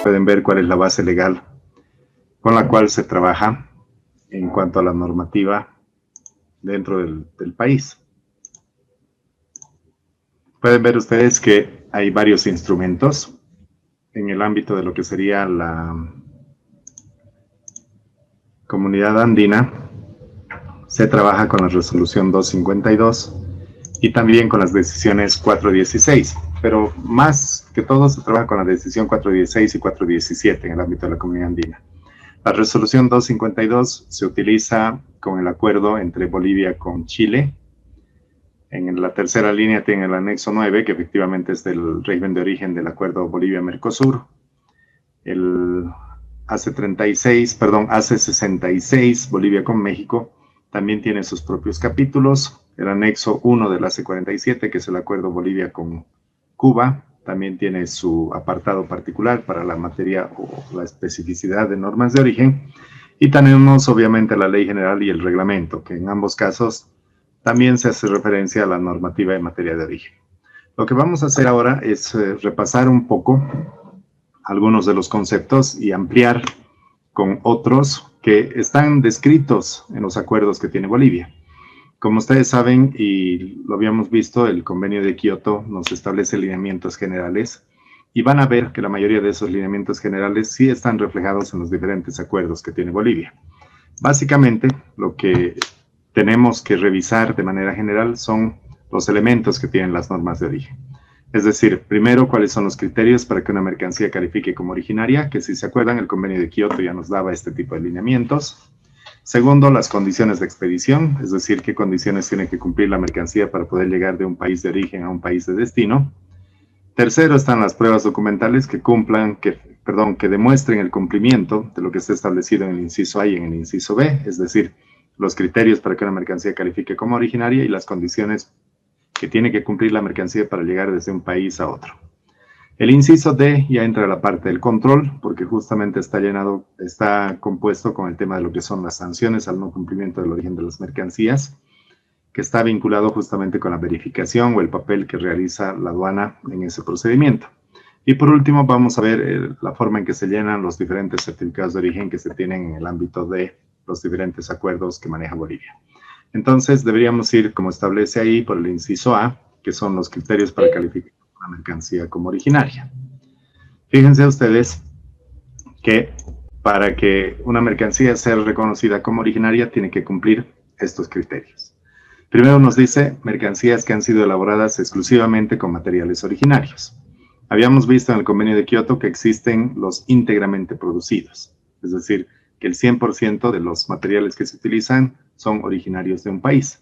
pueden ver cuál es la base legal con la cual se trabaja en cuanto a la normativa dentro del país. Pueden ver ustedes que hay varios instrumentos en el ámbito de lo que sería la comunidad andina. Se trabaja con la resolución 252 y también con las decisiones 416, pero más que todo se trabaja con la decisión 416 y 417 en el ámbito de la comunidad andina. La resolución 252 se utiliza con el acuerdo entre Bolivia con Chile. En la tercera línea tiene el anexo 9, que efectivamente es del régimen de origen del acuerdo Bolivia-Mercosur. El AC66, Bolivia con México, también tiene sus propios capítulos. El anexo 1 del AC47, que es el acuerdo Bolivia con Cuba, también tiene su apartado particular para la materia o la especificidad de normas de origen. Y tenemos obviamente la ley general y el reglamento, que en ambos casos también se hace referencia a la normativa en materia de origen. Lo que vamos a hacer ahora es repasar un poco algunos de los conceptos y ampliar con otros que están descritos en los acuerdos que tiene Bolivia. Como ustedes saben, y lo habíamos visto, el convenio de Kioto nos establece lineamientos generales y van a ver que la mayoría de esos lineamientos generales sí están reflejados en los diferentes acuerdos que tiene Bolivia. Básicamente, lo que tenemos que revisar de manera general son los elementos que tienen las normas de origen. Es decir, primero, cuáles son los criterios para que una mercancía califique como originaria, que si se acuerdan, el convenio de Kioto ya nos daba este tipo de lineamientos. Segundo, las condiciones de expedición, es decir, qué condiciones tiene que cumplir la mercancía para poder llegar de un país de origen a un país de destino. Tercero, están las pruebas documentales que demuestren el cumplimiento de lo que está establecido en el inciso A y en el inciso B, es decir, los criterios para que una mercancía califique como originaria y las condiciones que tiene que cumplir la mercancía para llegar desde un país a otro. El inciso D ya entra a la parte del control, porque justamente está compuesto con el tema de lo que son las sanciones al no cumplimiento del origen de las mercancías, que está vinculado justamente con la verificación o el papel que realiza la aduana en ese procedimiento. Y por último vamos a ver la forma en que se llenan los diferentes certificados de origen que se tienen en el ámbito de los diferentes acuerdos que maneja Bolivia. Entonces deberíamos ir, como establece ahí, por el inciso A, que son los criterios para calificar una mercancía como originaria. Fíjense ustedes que para que una mercancía sea reconocida como originaria tiene que cumplir estos criterios. Primero nos dice mercancías que han sido elaboradas exclusivamente con materiales originarios. Habíamos visto en el convenio de Kioto que existen los íntegramente producidos, es decir, que el 100% de los materiales que se utilizan son originarios de un país.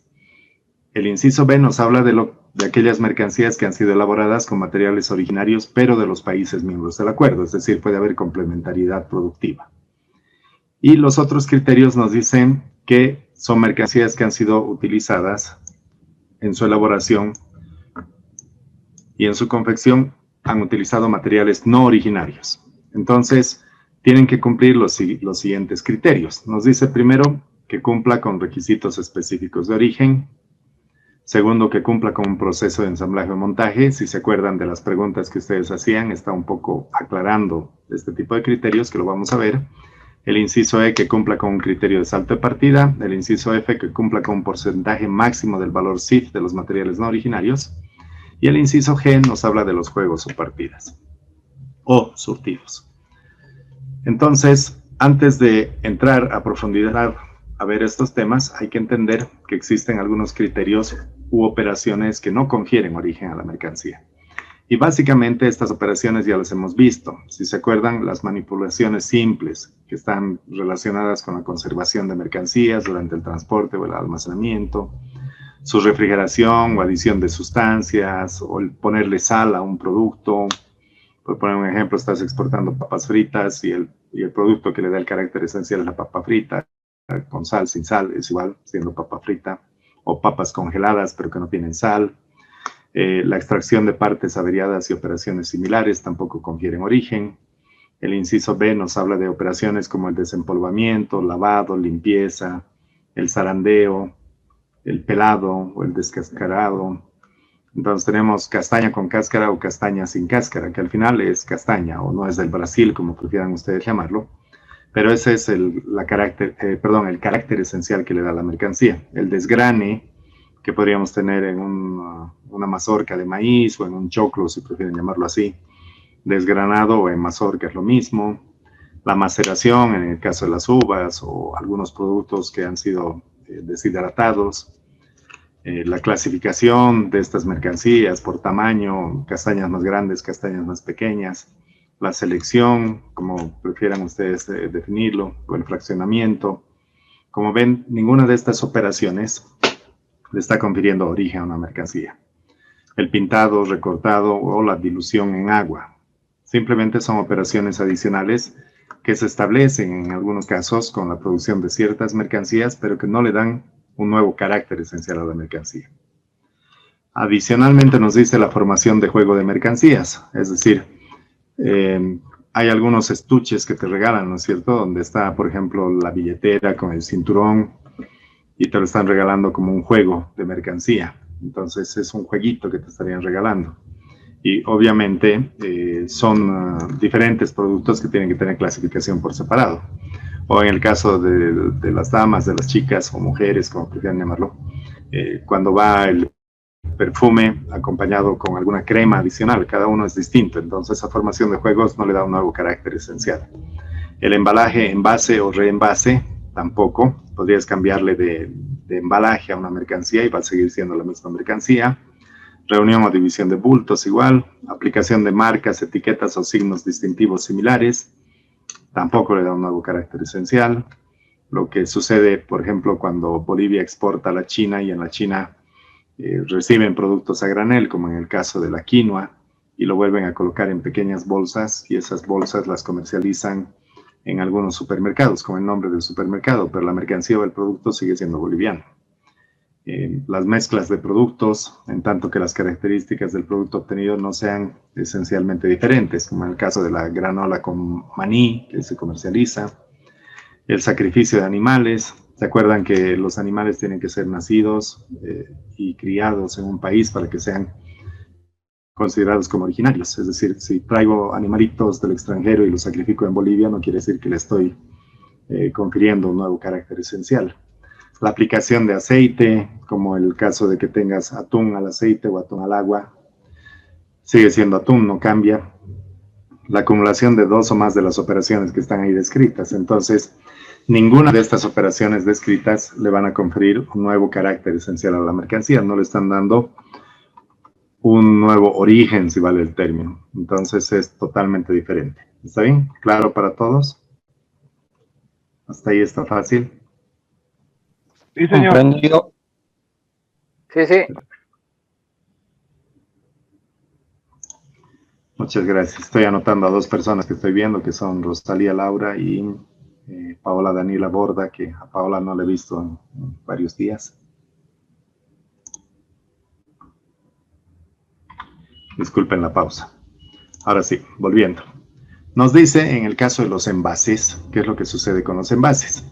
El inciso B nos habla de aquellas mercancías que han sido elaboradas con materiales originarios, pero de los países miembros del acuerdo, es decir, puede haber complementariedad productiva. Y los otros criterios nos dicen que son mercancías que han sido utilizadas en su elaboración y en su confección han utilizado materiales no originarios. Entonces, tienen que cumplir los siguientes criterios. Nos dice primero que cumpla con requisitos específicos de origen. Segundo, que cumpla con un proceso de ensamblaje o montaje. Si se acuerdan de las preguntas que ustedes hacían, está un poco aclarando este tipo de criterios que lo vamos a ver. El inciso E, que cumpla con un criterio de salto de partida. El inciso F, que cumpla con un porcentaje máximo del valor CIF de los materiales no originarios. Y el inciso G nos habla de los juegos o partidas o surtidos. Entonces, antes de entrar a profundidad a ver estos temas, hay que entender que existen algunos criterios u operaciones que no confieren origen a la mercancía. Y básicamente estas operaciones ya las hemos visto. Si se acuerdan, las manipulaciones simples que están relacionadas con la conservación de mercancías durante el transporte o el almacenamiento, su refrigeración o adición de sustancias, o el ponerle sal a un producto. Por poner un ejemplo, estás exportando papas fritas y el producto que le da el carácter esencial es la papa frita, con sal, sin sal, es igual, siendo papa frita, o papas congeladas pero que no tienen sal. La extracción de partes averiadas y operaciones similares tampoco confieren origen. El inciso B nos habla de operaciones como el desempolvamiento, lavado, limpieza, el zarandeo, el pelado o el descascarado, Entonces tenemos castaña con cáscara o castaña sin cáscara, que al final es castaña o no es del Brasil, como prefieran ustedes llamarlo, pero ese es el carácter esencial que le da la mercancía. El desgrane que podríamos tener en una mazorca de maíz o en un choclo, si prefieren llamarlo así, desgranado o en mazorca es lo mismo. La maceración en el caso de las uvas o algunos productos que han sido deshidratados. La clasificación de estas mercancías por tamaño, castañas más grandes, castañas más pequeñas, la selección, como prefieran ustedes definirlo, o el fraccionamiento. Como ven, ninguna de estas operaciones le está confiriendo origen a una mercancía. El pintado, recortado o la dilución en agua. Simplemente son operaciones adicionales que se establecen en algunos casos con la producción de ciertas mercancías, pero que no le dan un nuevo carácter esencial a la mercancía. Adicionalmente nos dice la formación de juego de mercancías, es decir, hay algunos estuches que te regalan, ¿no es cierto? Donde está, por ejemplo, la billetera con el cinturón y te lo están regalando como un juego de mercancía. Entonces es un jueguito que te estarían regalando. Y obviamente son diferentes productos que tienen que tener clasificación por separado. O en el caso de las damas, de las chicas o mujeres, como prefieran llamarlo, cuando va el perfume acompañado con alguna crema adicional, cada uno es distinto, entonces esa formación de juegos no le da un nuevo carácter esencial. El embalaje, envase o reenvase, tampoco, podrías cambiarle de embalaje a una mercancía y va a seguir siendo la misma mercancía. Reunión o división de bultos igual, aplicación de marcas, etiquetas o signos distintivos similares, tampoco le da un nuevo carácter esencial. Lo que sucede, por ejemplo, cuando Bolivia exporta a la China y en la China reciben productos a granel, como en el caso de la quinoa, y lo vuelven a colocar en pequeñas bolsas y esas bolsas las comercializan en algunos supermercados, con el nombre del supermercado, pero la mercancía o el producto sigue siendo boliviano. Las mezclas de productos, en tanto que las características del producto obtenido no sean esencialmente diferentes, como en el caso de la granola con maní que se comercializa. El sacrificio de animales. ¿Se acuerdan que los animales tienen que ser nacidos y criados en un país para que sean considerados como originarios? Es decir, si traigo animalitos del extranjero y los sacrifico en Bolivia, no quiere decir que le estoy confiriendo un nuevo carácter esencial. La aplicación de aceite, como el caso de que tengas atún al aceite o atún al agua, sigue siendo atún, no cambia. La acumulación de dos o más de las operaciones que están ahí descritas. Entonces, ninguna de estas operaciones descritas le van a conferir un nuevo carácter esencial a la mercancía, no le están dando un nuevo origen, si vale el término. Entonces es totalmente diferente. ¿Está bien? ¿Claro para todos? ¿Hasta ahí está fácil? Sí, señor. Comprendido. Sí, sí. Muchas gracias. Estoy anotando a dos personas que estoy viendo, que son Rosalía Laura y Paola Daniela Borda, que a Paola no la he visto en varios días. Disculpen la pausa. Ahora sí, volviendo. Nos dice en el caso de los envases, ¿qué es lo que sucede con los envases?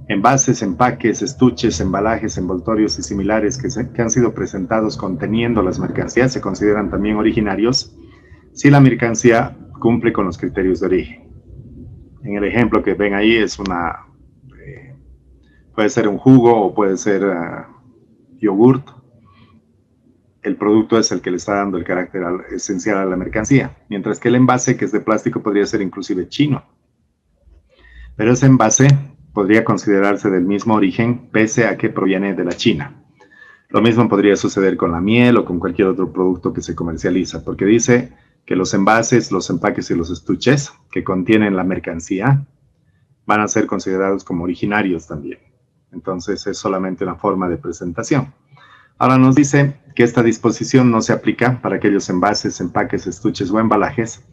Envases, empaques, estuches, embalajes, envoltorios y similares que han sido presentados conteniendo las mercancías se consideran también originarios si la mercancía cumple con los criterios de origen. En el ejemplo que ven ahí es puede ser un jugo o puede ser yogurt. El producto es el que le está dando el carácter esencial a la mercancía, mientras que el envase, que es de plástico, podría ser inclusive chino. Pero ese envase podría considerarse del mismo origen, pese a que proviene de la China. Lo mismo podría suceder con la miel o con cualquier otro producto que se comercializa, porque dice que los envases, los empaques y los estuches que contienen la mercancía van a ser considerados como originarios también. Entonces es solamente una forma de presentación. Ahora nos dice que esta disposición no se aplica para aquellos envases, empaques, estuches o embalajes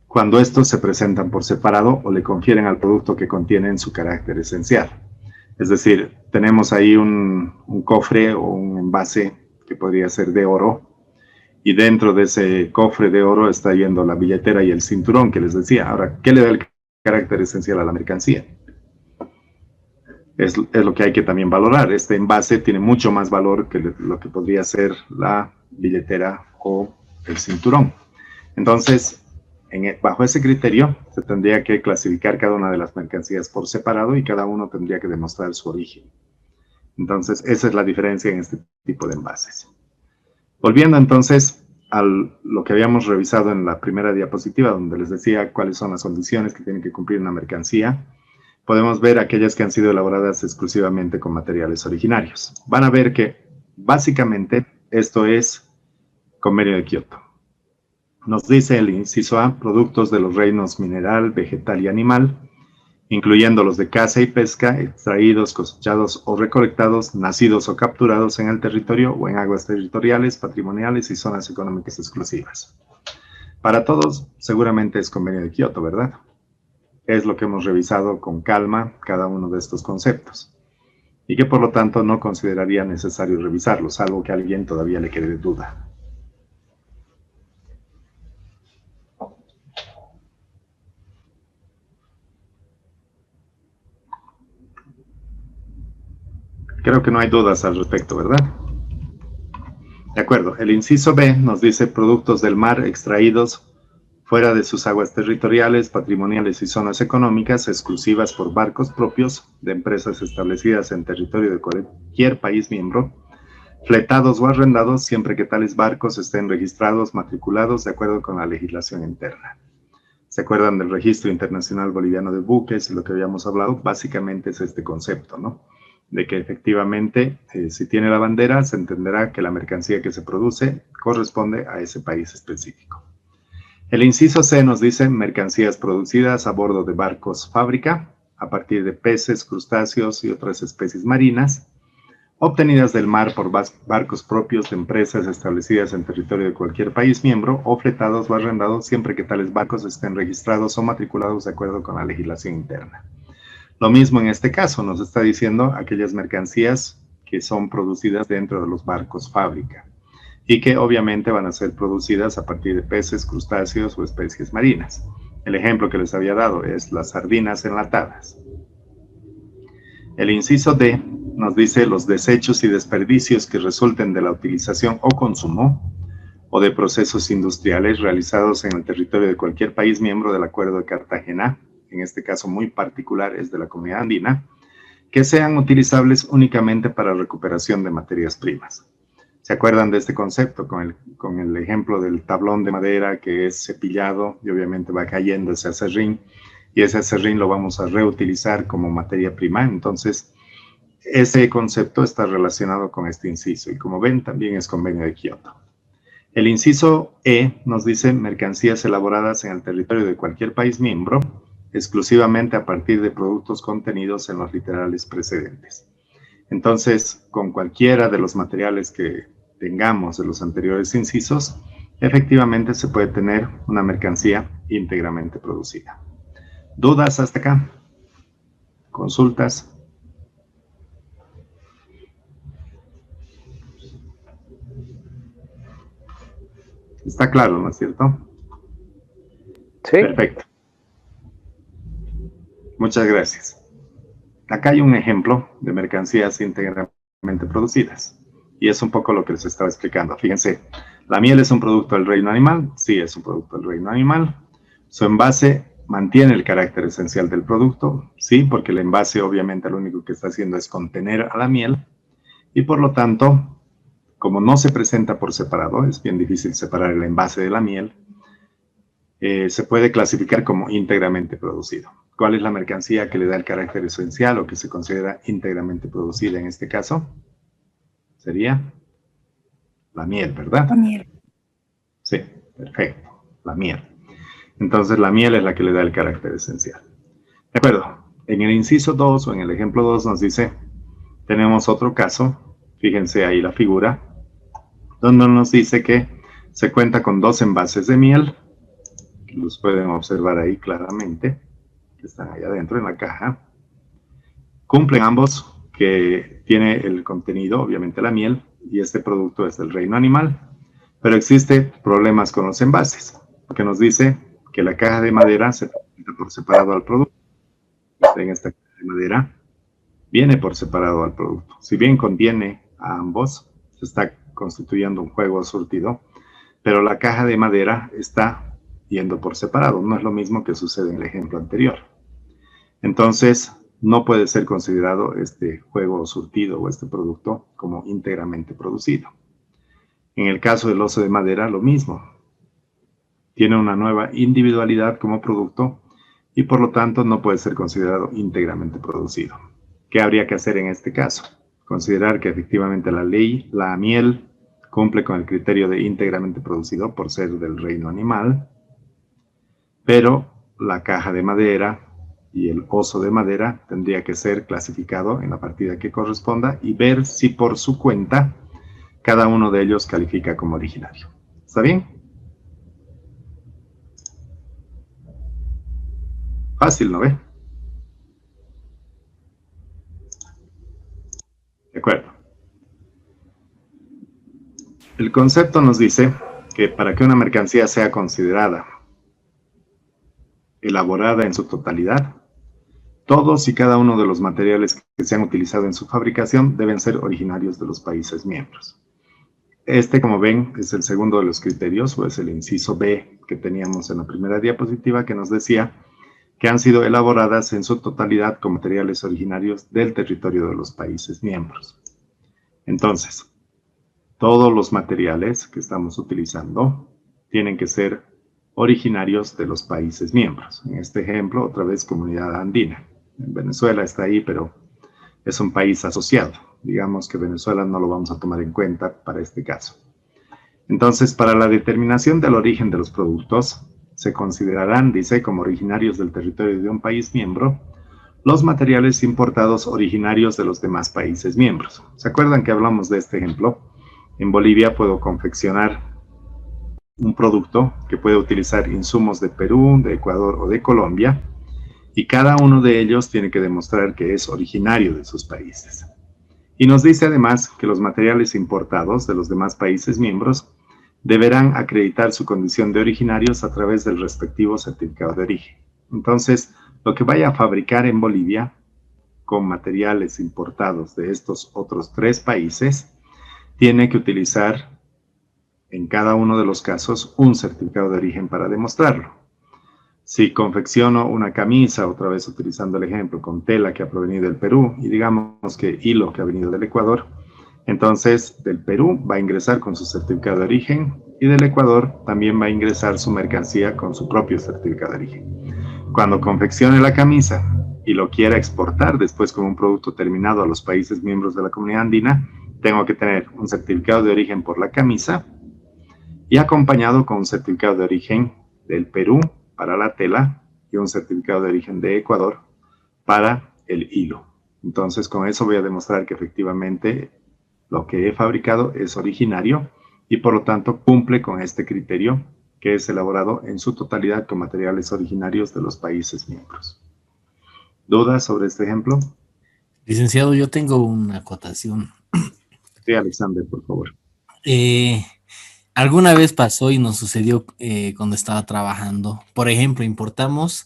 cuando estos se presentan por separado o le confieren al producto que contienen su carácter esencial. Es decir, tenemos ahí un cofre o un envase que podría ser de oro, y dentro de ese cofre de oro está yendo la billetera y el cinturón que les decía. Ahora, ¿qué le da el carácter esencial a la mercancía? es lo que hay que también valorar. Este envase tiene mucho más valor que lo que podría ser la billetera o el cinturón. Entonces, bajo ese criterio, se tendría que clasificar cada una de las mercancías por separado y cada uno tendría que demostrar su origen. Entonces, esa es la diferencia en este tipo de envases. Volviendo entonces a lo que habíamos revisado en la primera diapositiva, donde les decía cuáles son las condiciones que tiene que cumplir una mercancía, podemos ver aquellas que han sido elaboradas exclusivamente con materiales originarios. Van a ver que básicamente esto es Convenio de Kioto. Nos dice el inciso A, productos de los reinos mineral, vegetal y animal, incluyendo los de caza y pesca, extraídos, cosechados o recolectados, nacidos o capturados en el territorio o en aguas territoriales, patrimoniales y zonas económicas exclusivas. Para todos, seguramente es Convenio de Kioto, ¿verdad? Es lo que hemos revisado con calma cada uno de estos conceptos y que por lo tanto no consideraría necesario revisarlo, salvo que a alguien todavía le quede duda. Creo que no hay dudas al respecto, ¿verdad? De acuerdo, el inciso B nos dice productos del mar extraídos fuera de sus aguas territoriales, patrimoniales y zonas económicas exclusivas por barcos propios de empresas establecidas en territorio de cualquier país miembro, fletados o arrendados siempre que tales barcos estén registrados, matriculados de acuerdo con la legislación interna. ¿Se acuerdan del Registro Internacional Boliviano de Buques y lo que habíamos hablado? Básicamente es este concepto, ¿no? De que efectivamente, si tiene la bandera, se entenderá que la mercancía que se produce corresponde a ese país específico. El inciso C nos dice mercancías producidas a bordo de barcos fábrica, a partir de peces, crustáceos y otras especies marinas, obtenidas del mar por barcos propios de empresas establecidas en territorio de cualquier país miembro o fletados o arrendados siempre que tales barcos estén registrados o matriculados de acuerdo con la legislación interna. Lo mismo en este caso, nos está diciendo aquellas mercancías que son producidas dentro de los barcos fábrica y que obviamente van a ser producidas a partir de peces, crustáceos o especies marinas. El ejemplo que les había dado es las sardinas enlatadas. El inciso D nos dice los desechos y desperdicios que resulten de la utilización o consumo o de procesos industriales realizados en el territorio de cualquier país miembro del Acuerdo de Cartagena, en este caso muy particular es de la Comunidad Andina, que sean utilizables únicamente para recuperación de materias primas. ¿Se acuerdan de este concepto con el ejemplo del tablón de madera que es cepillado y obviamente va cayendo ese acerrín y ese acerrín lo vamos a reutilizar como materia prima? Entonces, ese concepto está relacionado con este inciso y como ven también es Convenio de Kioto. El inciso E nos dice mercancías elaboradas en el territorio de cualquier país miembro exclusivamente a partir de productos contenidos en los literales precedentes. Entonces, con cualquiera de los materiales que tengamos de los anteriores incisos, efectivamente se puede tener una mercancía íntegramente producida. ¿Dudas hasta acá? ¿Consultas? Está claro, ¿no es cierto? Sí. Perfecto. Muchas gracias. Acá hay un ejemplo de mercancías íntegramente producidas. Y es un poco lo que les estaba explicando. Fíjense, la miel es un producto del reino animal. Sí, es un producto del reino animal. Su envase mantiene el carácter esencial del producto. Sí, porque el envase obviamente lo único que está haciendo es contener a la miel. Y por lo tanto, como no se presenta por separado, es bien difícil separar el envase de la miel, se puede clasificar como íntegramente producido. ¿Cuál es la mercancía que le da el carácter esencial o que se considera íntegramente producida en este caso? Sería la miel, ¿verdad? La miel. Sí, perfecto, la miel. Entonces la miel es la que le da el carácter esencial. De acuerdo, en el inciso 2 o en el ejemplo 2 nos dice, tenemos otro caso, fíjense ahí la figura, donde nos dice que se cuenta con 2 envases de miel, los pueden observar ahí claramente, que están ahí adentro en la caja. Cumplen ambos que tiene el contenido, obviamente la miel, y este producto es del reino animal, pero existen problemas con los envases, porque nos dice que la caja de madera se presenta por separado al producto. En esta caja de madera viene por separado al producto. Si bien contiene a ambos, se está constituyendo un juego surtido, pero la caja de madera está yendo por separado. No es lo mismo que sucede en el ejemplo anterior. Entonces, no puede ser considerado este juego surtido o este producto como íntegramente producido. En el caso del oso de madera, lo mismo. Tiene una nueva individualidad como producto y por lo tanto no puede ser considerado íntegramente producido. ¿Qué habría que hacer en este caso? Considerar que efectivamente la ley, la miel, cumple con el criterio de íntegramente producido por ser del reino animal, pero la caja de madera y el oso de madera tendría que ser clasificado en la partida que corresponda y ver si por su cuenta cada uno de ellos califica como originario. ¿Está bien? Fácil, ¿no ve? De acuerdo. El concepto nos dice que para que una mercancía sea considerada elaborada en su totalidad, todos y cada uno de los materiales que se han utilizado en su fabricación deben ser originarios de los países miembros. Este, como ven, es el segundo de los criterios, o es el inciso B que teníamos en la primera diapositiva, que nos decía que han sido elaboradas en su totalidad con materiales originarios del territorio de los países miembros. Entonces, todos los materiales que estamos utilizando tienen que ser originarios de los países miembros. En este ejemplo, otra vez, Comunidad Andina. En Venezuela está ahí, pero es un país asociado. Digamos que Venezuela no lo vamos a tomar en cuenta para este caso. Entonces, para la determinación del origen de los productos, se considerarán, dice, como originarios del territorio de un país miembro, los materiales importados originarios de los demás países miembros. ¿Se acuerdan que hablamos de este ejemplo? En Bolivia puedo confeccionar un producto que puede utilizar insumos de Perú, de Ecuador o de Colombia, y cada uno de ellos tiene que demostrar que es originario de sus países. Y nos dice además que los materiales importados de los demás países miembros deberán acreditar su condición de originarios a través del respectivo certificado de origen. Entonces, lo que vaya a fabricar en Bolivia con materiales importados de estos otros 3 países, tiene que utilizar en cada uno de los casos un certificado de origen para demostrarlo. Si confecciono una camisa, otra vez utilizando el ejemplo, con tela que ha provenido del Perú y digamos que hilo que ha venido del Ecuador, entonces del Perú va a ingresar con su certificado de origen y del Ecuador también va a ingresar su mercancía con su propio certificado de origen. Cuando confeccione la camisa y lo quiera exportar después como un producto terminado a los países miembros de la Comunidad Andina, tengo que tener un certificado de origen por la camisa y acompañado con un certificado de origen del Perú para la tela y un certificado de origen de Ecuador para el hilo. Entonces, con eso voy a demostrar que efectivamente lo que he fabricado es originario y por lo tanto cumple con este criterio que es elaborado en su totalidad con materiales originarios de los países miembros. ¿Dudas sobre este ejemplo? Licenciado, yo tengo una acotación. Sí, Alexander, por favor. Alguna vez pasó y nos sucedió cuando estaba trabajando. Por ejemplo, importamos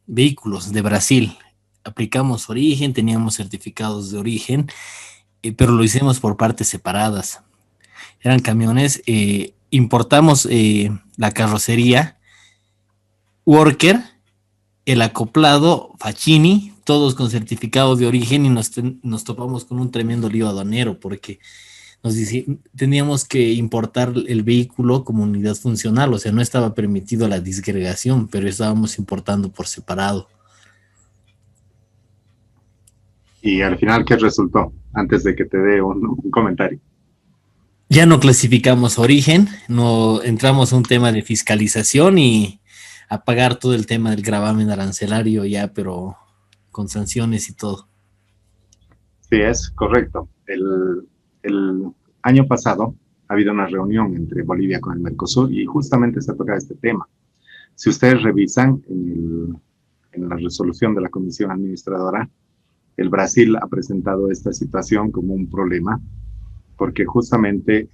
vehículos de Brasil. Aplicamos origen, teníamos certificados de origen, pero lo hicimos por partes separadas. Eran camiones, importamos la carrocería, Worker, el acoplado, Facchini, todos con certificados de origen y nos topamos con un tremendo lío aduanero porque teníamos que importar el vehículo como unidad funcional, o sea, no estaba permitido la disgregación, pero estábamos importando por separado. Y al final, ¿qué resultó? Antes de que te dé un comentario. Ya no clasificamos origen, no entramos a un tema de fiscalización y a pagar todo el tema del gravamen arancelario ya, pero con sanciones y todo. Sí, es correcto. El año pasado ha habido una reunión entre Bolivia con el Mercosur y justamente se toca este tema. Si ustedes revisan en la resolución de la Comisión Administradora, el Brasil ha presentado esta situación como un problema porque justamente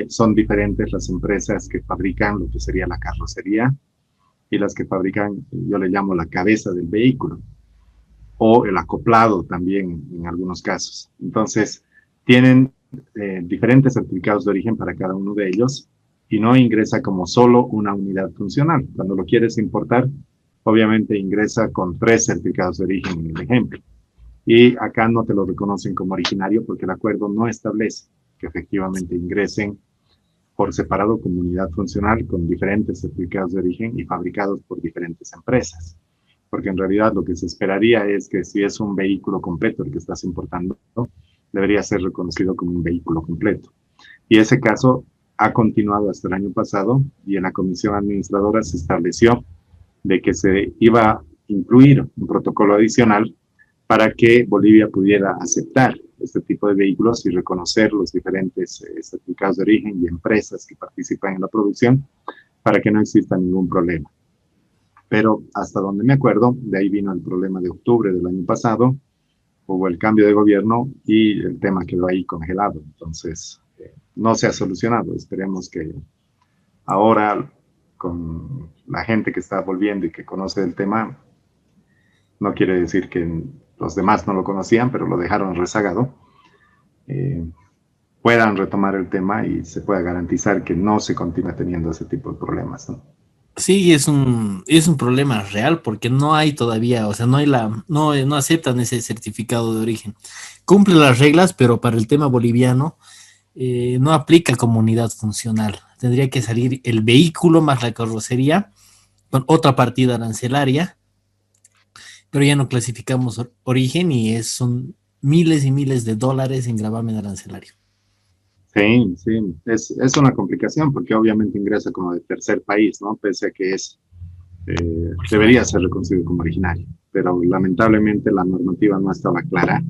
son diferentes las empresas que fabrican lo que sería la carrocería y las que fabrican, yo le llamo la cabeza del vehículo. o el acoplado también en algunos casos. Entonces, tienen diferentes certificados de origen para cada uno de ellos y no ingresa como solo una unidad funcional. Cuando lo quieres importar, obviamente ingresa con 3 certificados de origen en el ejemplo. Y acá no te lo reconocen como originario porque el acuerdo no establece que efectivamente ingresen por separado como unidad funcional con diferentes certificados de origen y fabricados por diferentes empresas. Porque en realidad lo que se esperaría es que si es un vehículo completo el que estás importando, debería ser reconocido como un vehículo completo. Y ese caso ha continuado hasta el año pasado y en la comisión administradora se estableció de que se iba a incluir un protocolo adicional para que Bolivia pudiera aceptar este tipo de vehículos y reconocer los diferentes certificados de origen y empresas que participan en la producción para que no exista ningún problema. Pero hasta donde me acuerdo, de ahí vino el problema de octubre del año pasado, hubo el cambio de gobierno y el tema quedó ahí congelado. Entonces, no se ha solucionado. Esperemos que ahora, con la gente que está volviendo y que conoce el tema, no quiere decir que los demás no lo conocían, pero lo dejaron rezagado, puedan retomar el tema y se pueda garantizar que no se continúe teniendo ese tipo de problemas, ¿no? Sí, es un problema real porque no hay todavía, o sea, no aceptan ese certificado de origen. Cumple las reglas, pero para el tema boliviano no aplica como unidad funcional. Tendría que salir el vehículo más la carrocería con otra partida arancelaria, pero ya no clasificamos origen y son miles y miles de dólares en gravamen arancelario. Sí, sí, es una complicación porque obviamente ingresa como de tercer país, ¿no? Pese a que debería ser reconocido como originario, pero lamentablemente la normativa no estaba clara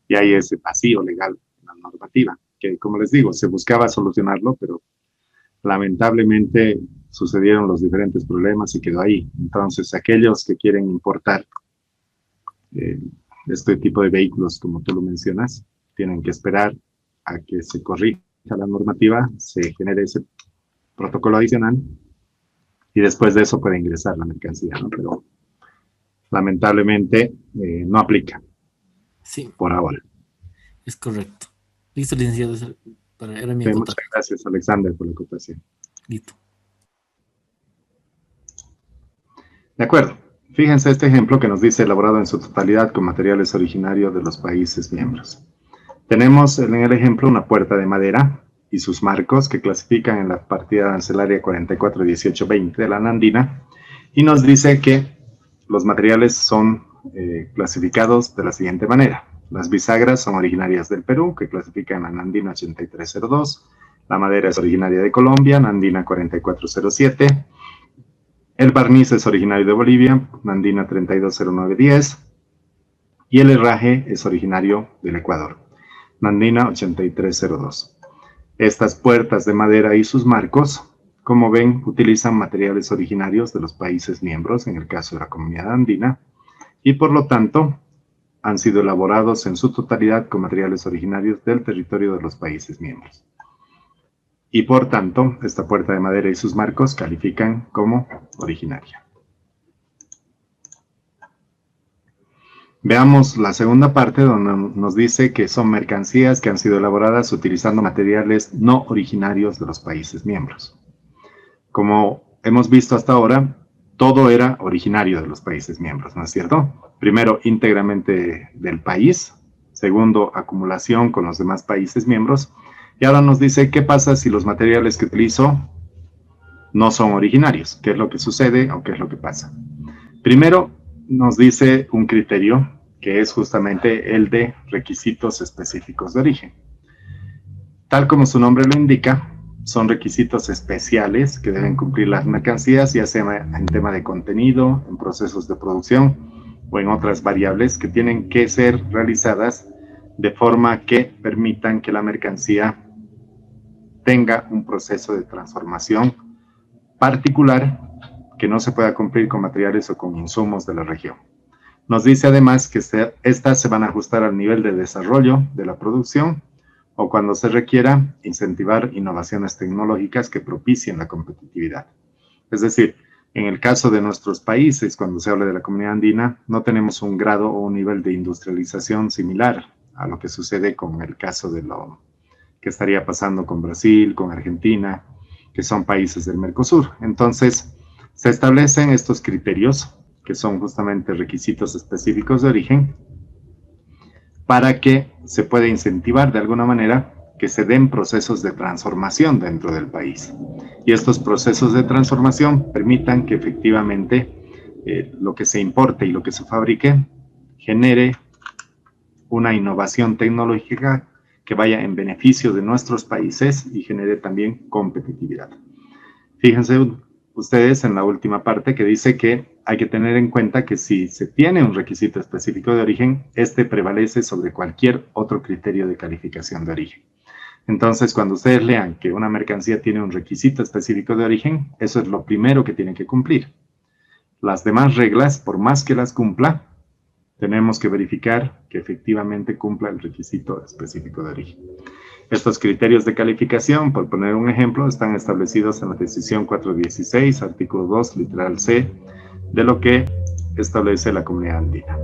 y hay ese vacío legal en la normativa, que como les digo, se buscaba solucionarlo, pero lamentablemente sucedieron los diferentes problemas y quedó ahí. Entonces, aquellos que quieren importar eh, este tipo de vehículos, como tú lo mencionas, tienen que esperar a que se corrija la normativa, se genere ese protocolo adicional y después de eso puede ingresar la mercancía, ¿no? Pero lamentablemente no aplica Sí, por ahora. es correcto. Listo, licenciado. Era mi Sí, acotación. muchas gracias, Alexander, por la acotación. Listo. De acuerdo. Fíjense este ejemplo que nos dice elaborado en su totalidad con materiales originarios de los países miembros. Tenemos en el ejemplo una puerta de madera y sus marcos que clasifican en la partida arancelaria 441820 de la Nandina y nos dice que los materiales son clasificados de la siguiente manera. Las bisagras son originarias del Perú, que clasifican la Nandina 8302. La madera es originaria de Colombia, Nandina 4407. El barniz es originario de Bolivia, Nandina 320910. Y el herraje es originario del Ecuador, Nandina 8302. Estas puertas de madera y sus marcos, como ven, utilizan materiales originarios de los países miembros, en el caso de la comunidad andina, y por lo tanto han sido elaborados en su totalidad con materiales originarios del territorio de los países miembros. Y por tanto, esta puerta de madera y sus marcos califican como originaria. Veamos la segunda parte donde nos dice que son mercancías que han sido elaboradas utilizando materiales no originarios de los países miembros. Como hemos visto hasta ahora, todo era originario de los países miembros, ¿no es cierto? Primero, íntegramente del país. Segundo, acumulación con los demás países miembros. Y ahora nos dice qué pasa si los materiales que utilizo no son originarios. ¿Qué es lo que sucede o qué es lo que pasa? Primero, nos dice un criterio que es justamente el de requisitos específicos de origen. Tal como su nombre lo indica, son requisitos especiales que deben cumplir las mercancías, ya sea en tema de contenido, en procesos de producción o en otras variables que tienen que ser realizadas de forma que permitan que la mercancía tenga un proceso de transformación particular que no se pueda cumplir con materiales o con insumos de la región. Nos dice además que estas se van a ajustar al nivel de desarrollo de la producción o cuando se requiera incentivar innovaciones tecnológicas que propicien la competitividad. Es decir, En el caso de nuestros países, cuando se habla de la comunidad andina, no tenemos un grado o un nivel de industrialización similar a lo que sucede con el caso de lo que estaría pasando con Brasil, con Argentina, que son países del Mercosur. Entonces, se establecen estos criterios, que son justamente requisitos específicos de origen, para que se pueda incentivar de alguna manera que se den procesos de transformación dentro del país. Y estos procesos de transformación permitan que efectivamente lo que se importe y lo que se fabrique genere una innovación tecnológica que vaya en beneficio de nuestros países y genere también competitividad. Fíjense ustedes en la última parte que dice que hay que tener en cuenta que si se tiene un requisito específico de origen, este prevalece sobre cualquier otro criterio de calificación de origen. Entonces, cuando ustedes lean que una mercancía tiene un requisito específico de origen, eso es lo primero que tiene que cumplir. Las demás reglas, por más que las cumpla, tenemos que verificar que efectivamente cumpla el requisito específico de origen. Estos criterios de calificación, por poner un ejemplo, están establecidos en la decisión 416, artículo 2, literal C, de lo que establece la comunidad andina.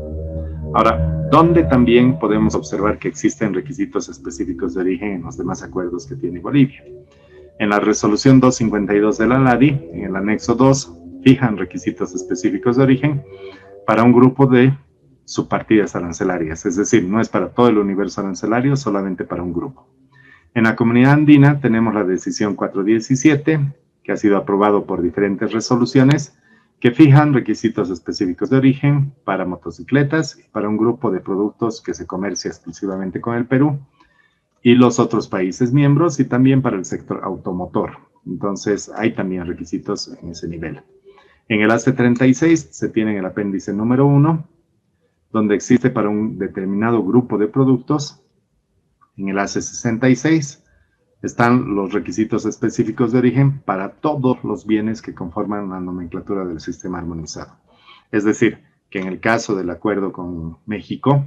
Ahora, ¿dónde también podemos observar que existen requisitos específicos de origen en los demás acuerdos que tiene Bolivia? En la resolución 252 de la LADI, en el anexo 2, fijan requisitos específicos de origen para un grupo de subpartidas arancelarias, es decir, no es para todo el universo arancelario, solamente para un grupo. En la comunidad andina tenemos la decisión 417, que ha sido aprobado por diferentes resoluciones, que fijan requisitos específicos de origen para motocicletas y para un grupo de productos que se comercia exclusivamente con el Perú y los otros países miembros, y también para el sector automotor. Entonces, hay también requisitos en ese nivel. En el AC36 se tiene el apéndice número 1, donde existe para un determinado grupo de productos. En el AC66 están los requisitos específicos de origen para todos los bienes que conforman la nomenclatura del sistema armonizado. Es decir, que en el caso del acuerdo con México,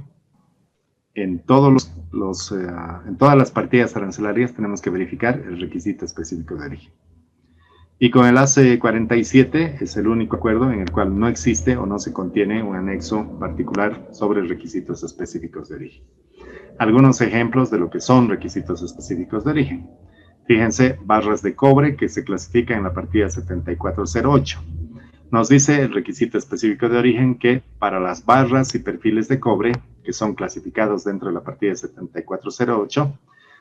en todas las partidas arancelarias tenemos que verificar el requisito específico de origen. Y con el AC47 es el único acuerdo en el cual no existe o no se contiene un anexo particular sobre requisitos específicos de origen. Algunos ejemplos de lo que son requisitos específicos de origen. Fíjense, barras de cobre que se clasifican en la partida 7408. Nos dice el requisito específico de origen que para las barras y perfiles de cobre que son clasificados dentro de la partida 7408,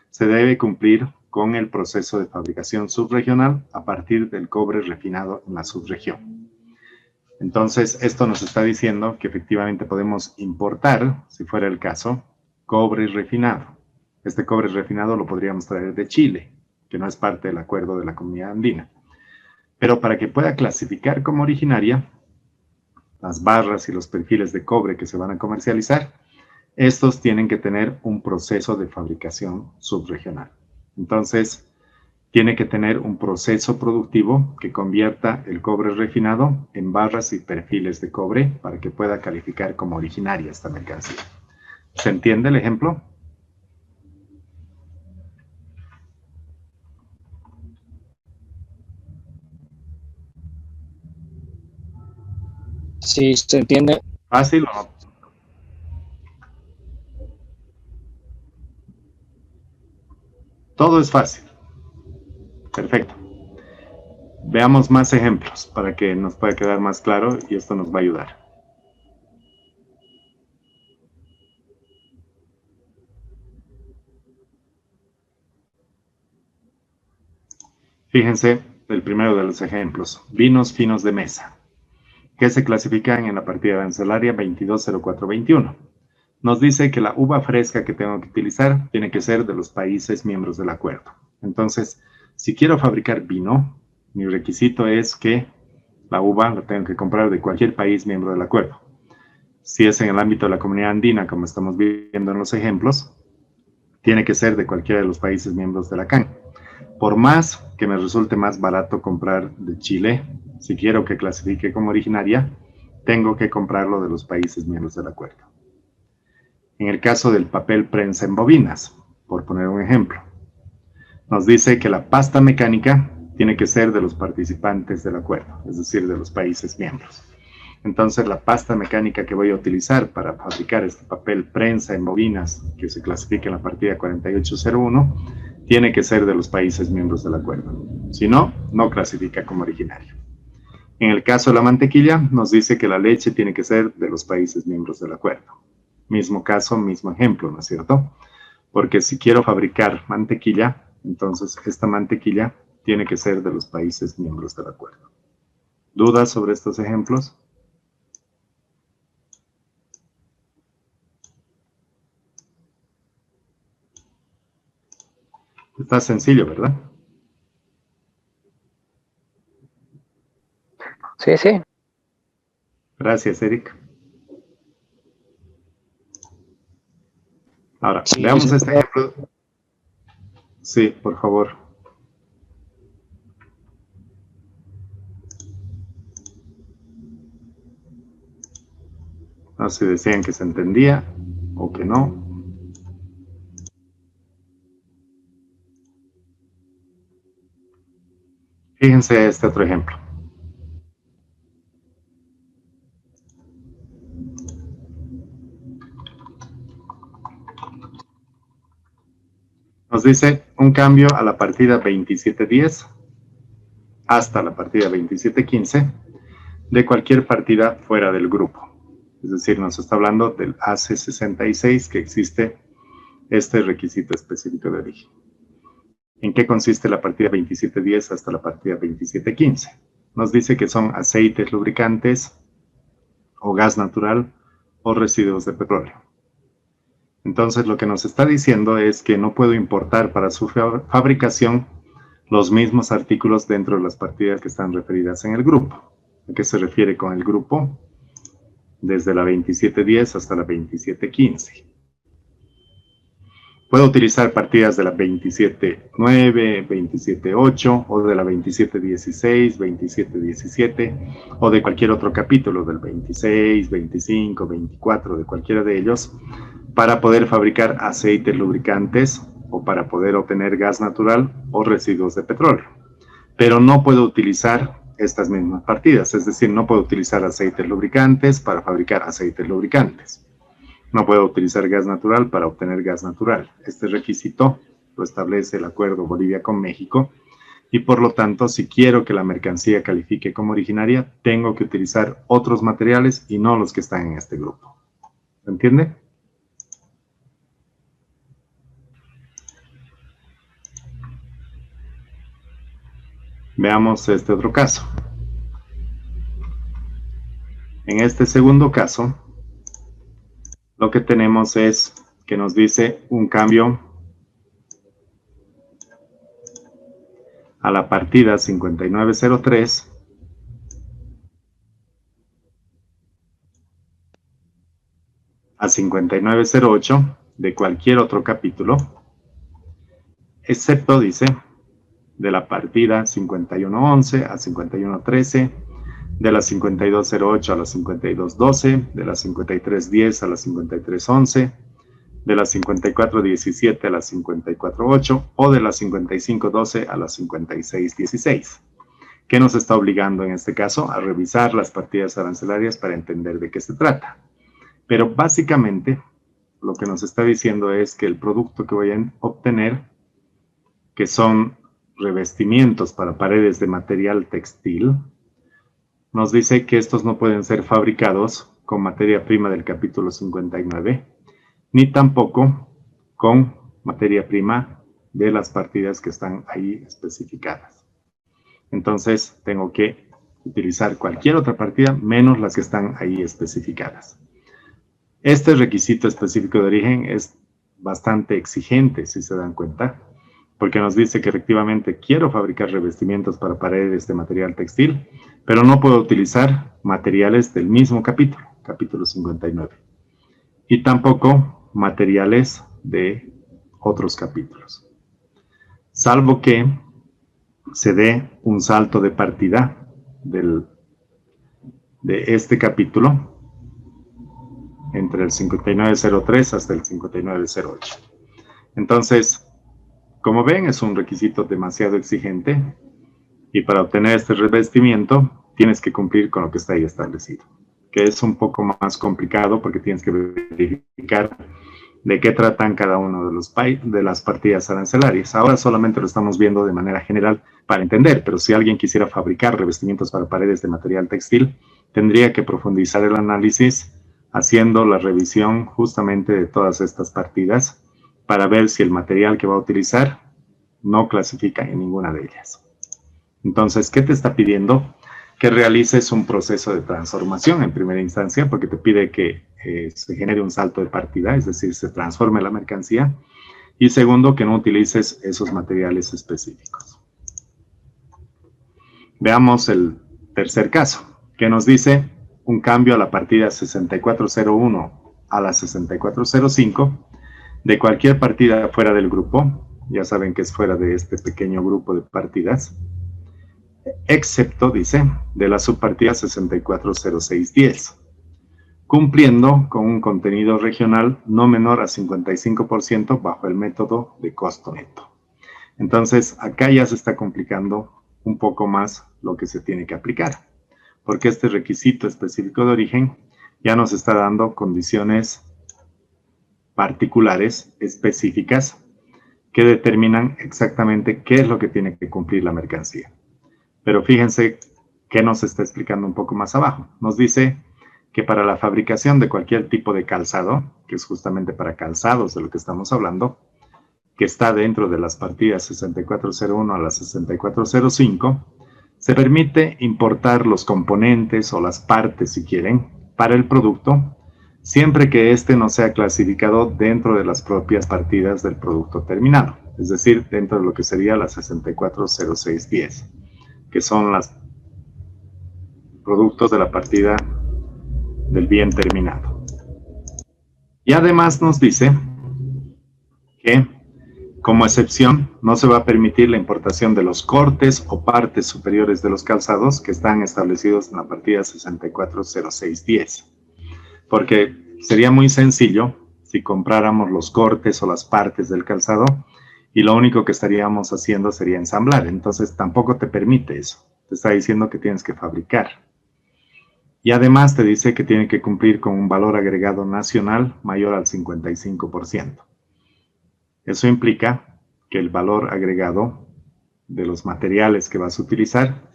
se debe cumplir con el proceso de fabricación subregional a partir del cobre refinado en la subregión. Entonces, esto nos está diciendo que efectivamente podemos importar, si fuera el caso, cobre refinado. Este cobre refinado lo podríamos traer de Chile, que no es parte del acuerdo de la comunidad andina. Pero para que pueda clasificar como originaria, las barras y los perfiles de cobre que se van a comercializar, estos tienen que tener un proceso de fabricación subregional. Entonces, tiene que tener un proceso productivo que convierta el cobre refinado en barras y perfiles de cobre para que pueda calificar como originaria esta mercancía. ¿Se entiende el ejemplo? Sí, se entiende. ¿Fácil o no? Todo es fácil. Perfecto. Veamos más ejemplos para que nos pueda quedar más claro y esto nos va a ayudar. Fíjense el primero de los ejemplos. Vinos finos de mesa, que se clasifican en la partida arancelaria 220421. Nos dice que la uva fresca que tengo que utilizar tiene que ser de los países miembros del acuerdo. Entonces, si quiero fabricar vino, mi requisito es que la uva la tengo que comprar de cualquier país miembro del acuerdo. Si es en el ámbito de la comunidad andina, como estamos viendo en los ejemplos, tiene que ser de cualquiera de los países miembros de la CAN. Por más que me resulte más barato comprar de Chile, si quiero que clasifique como originaria, tengo que comprarlo de los países miembros del acuerdo. En el caso del papel prensa en bobinas, por poner un ejemplo, nos dice que la pasta mecánica tiene que ser de los participantes del acuerdo, es decir, de los países miembros. Entonces, la pasta mecánica que voy a utilizar para fabricar este papel prensa en bobinas, que se clasifica en la partida 4801, tiene que ser de los países miembros del acuerdo. Si no, no clasifica como originario. En el caso de la mantequilla, nos dice que la leche tiene que ser de los países miembros del acuerdo. Mismo caso, mismo ejemplo, ¿no es cierto? Porque si quiero fabricar mantequilla, entonces esta mantequilla tiene que ser de los países miembros del acuerdo. ¿Dudas sobre estos ejemplos? Está sencillo, ¿verdad? Sí, sí. Gracias, Eric. Ahora, Sí, veamos sí. este ejemplo. Sí, por favor. No sé si decían que se entendía o que no. Fíjense este otro ejemplo. Nos dice un cambio a la partida 2710 hasta la partida 2715 de cualquier partida fuera del grupo. Es decir, nos está hablando del AC66 que existe este requisito específico de origen. ¿En qué consiste la partida 2710 hasta la partida 2715? Nos dice que son aceites lubricantes o gas natural o residuos de petróleo. Entonces lo que nos está diciendo es que no puedo importar para su fabricación los mismos artículos dentro de las partidas que están referidas en el grupo. ¿A qué se refiere con el grupo? Desde la 2710 hasta la 2715. Puedo utilizar partidas de la 27.9, 27.8 o de la 27.16, 27.17 o de cualquier otro capítulo del 26, 25, 24, de cualquiera de ellos para poder fabricar aceites lubricantes o para poder obtener gas natural o residuos de petróleo. Pero no puedo utilizar estas mismas partidas, es decir, no puedo utilizar aceites lubricantes para fabricar aceites lubricantes. No puedo utilizar gas natural para obtener gas natural. Este requisito lo establece el acuerdo Bolivia con México y por lo tanto, si quiero que la mercancía califique como originaria, tengo que utilizar otros materiales y no los que están en este grupo. ¿Se entiende? Veamos este otro caso. En este segundo caso, lo que tenemos es que nos dice un cambio a la partida 5903 a 5908 de cualquier otro capítulo, excepto, dice, de la partida 5111 a 5113, de la 5208 a la 5212, de la 5310 a la 5311, de la 5417 a la 548 o de la 5512 a la 5616. ¿Qué nos está obligando en este caso? A revisar las partidas arancelarias para entender de qué se trata. Pero básicamente lo que nos está diciendo es que el producto que voy a obtener, que son revestimientos para paredes de material textil, nos dice que estos no pueden ser fabricados con materia prima del capítulo 59, ni tampoco con materia prima de las partidas que están ahí especificadas. Entonces tengo que utilizar cualquier otra partida menos las que están ahí especificadas. Este requisito específico de origen es bastante exigente, si se dan cuenta, porque nos dice que efectivamente quiero fabricar revestimientos para paredes de material textil, pero no puedo utilizar materiales del mismo capítulo, capítulo 59, y tampoco materiales de otros capítulos, salvo que se dé un salto de partida de este capítulo entre el 5903 hasta el 5908. Entonces, como ven, es un requisito demasiado exigente Y para obtener este revestimiento, tienes que cumplir con lo que está ahí establecido, que es un poco más complicado porque tienes que verificar de qué tratan cada uno de las partidas arancelarias. Ahora solamente lo estamos viendo de manera general para entender, pero si alguien quisiera fabricar revestimientos para paredes de material textil, tendría que profundizar el análisis haciendo la revisión justamente de todas estas partidas para ver si el material que va a utilizar no clasifica en ninguna de ellas. Entonces, ¿qué te está pidiendo? Que realices un proceso de transformación en primera instancia, porque te pide que se genere un salto de partida, es decir, se transforme la mercancía. Y segundo, que no utilices esos materiales específicos. Veamos el tercer caso, que nos dice un cambio a la partida 6401 a la 6405 de cualquier partida fuera del grupo. Ya saben que es fuera de este pequeño grupo de partidas, excepto, dice, de la subpartida 640610, cumpliendo con un contenido regional no menor a 55% bajo el método de costo neto. Entonces, acá ya se está complicando un poco más lo que se tiene que aplicar, porque este requisito específico de origen ya nos está dando condiciones particulares, específicas, que determinan exactamente qué es lo que tiene que cumplir la mercancía. Pero fíjense que nos está explicando un poco más abajo. Nos dice que para la fabricación de cualquier tipo de calzado, que es justamente para calzados de lo que estamos hablando, que está dentro de las partidas 6401 a la 6405, se permite importar los componentes o las partes, si quieren, para el producto, siempre que éste no sea clasificado dentro de las propias partidas del producto terminado, es decir, dentro de lo que sería la 640610, que son los productos de la partida del bien terminado. Y además nos dice que, como excepción, no se va a permitir la importación de los cortes o partes superiores de los calzados que están establecidos en la partida 640610. Porque sería muy sencillo si compráramos los cortes o las partes del calzado y lo único que estaríamos haciendo sería ensamblar. Entonces tampoco te permite eso. Te está diciendo que tienes que fabricar. Y además te dice que tiene que cumplir con un valor agregado nacional mayor al 55%. Eso implica que el valor agregado de los materiales que vas a utilizar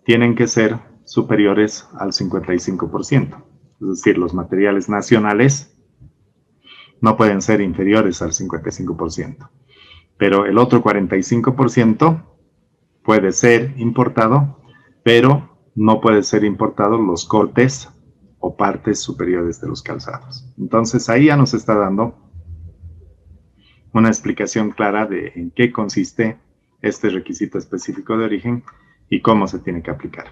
tienen que ser superiores al 55%. Es decir, los materiales nacionales no pueden ser inferiores al 55%. Pero el otro 45% puede ser importado, pero no puede ser importado los cortes o partes superiores de los calzados. Entonces ahí ya nos está dando una explicación clara de en qué consiste este requisito específico de origen y cómo se tiene que aplicar.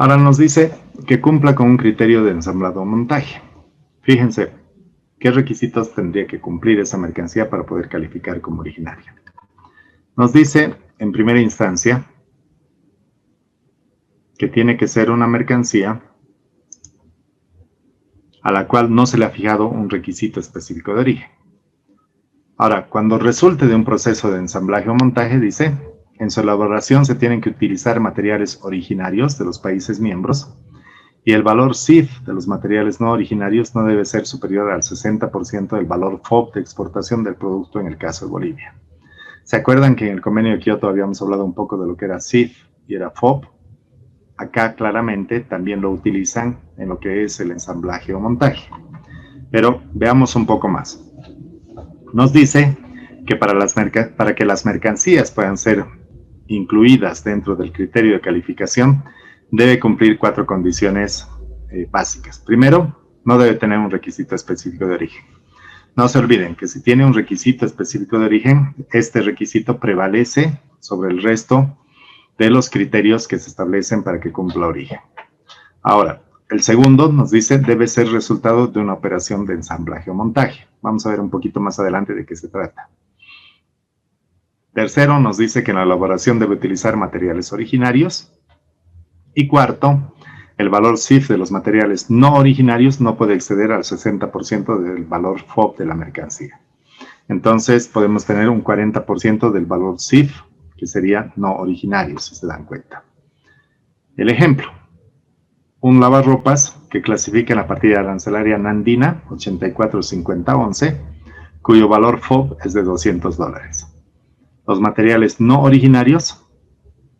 Ahora nos dice que cumpla con un criterio de ensamblado o montaje. Fíjense, ¿qué requisitos tendría que cumplir esa mercancía para poder calificar como originaria? Nos dice, en primera instancia, que tiene que ser una mercancía a la cual no se le ha fijado un requisito específico de origen. Ahora, cuando resulte de un proceso de ensamblaje o montaje, dice, en su elaboración se tienen que utilizar materiales originarios de los países miembros y el valor CIF de los materiales no originarios no debe ser superior al 60% del valor FOB de exportación del producto en el caso de Bolivia. ¿Se acuerdan que en el convenio de Kioto habíamos hablado un poco de lo que era CIF y era FOB? Acá claramente también lo utilizan en lo que es el ensamblaje o montaje. Pero veamos un poco más. Nos dice que para que las mercancías puedan ser incluidas dentro del criterio de calificación, debe cumplir 4 condiciones básicas. Primero, no debe tener un requisito específico de origen. No se olviden que si tiene un requisito específico de origen, este requisito prevalece sobre el resto de los criterios que se establecen para que cumpla origen. Ahora, el segundo nos dice debe ser resultado de una operación de ensamblaje o montaje. Vamos a ver un poquito más adelante de qué se trata. Tercero, nos dice que en la elaboración debe utilizar materiales originarios. Y cuarto, el valor CIF de los materiales no originarios no puede exceder al 60% del valor FOB de la mercancía. Entonces, podemos tener un 40% del valor CIF, que sería no originario, si se dan cuenta. El ejemplo, un lavarropas que clasifica en la partida arancelaria Nandina 845011, cuyo valor FOB es de $200. Los materiales no originarios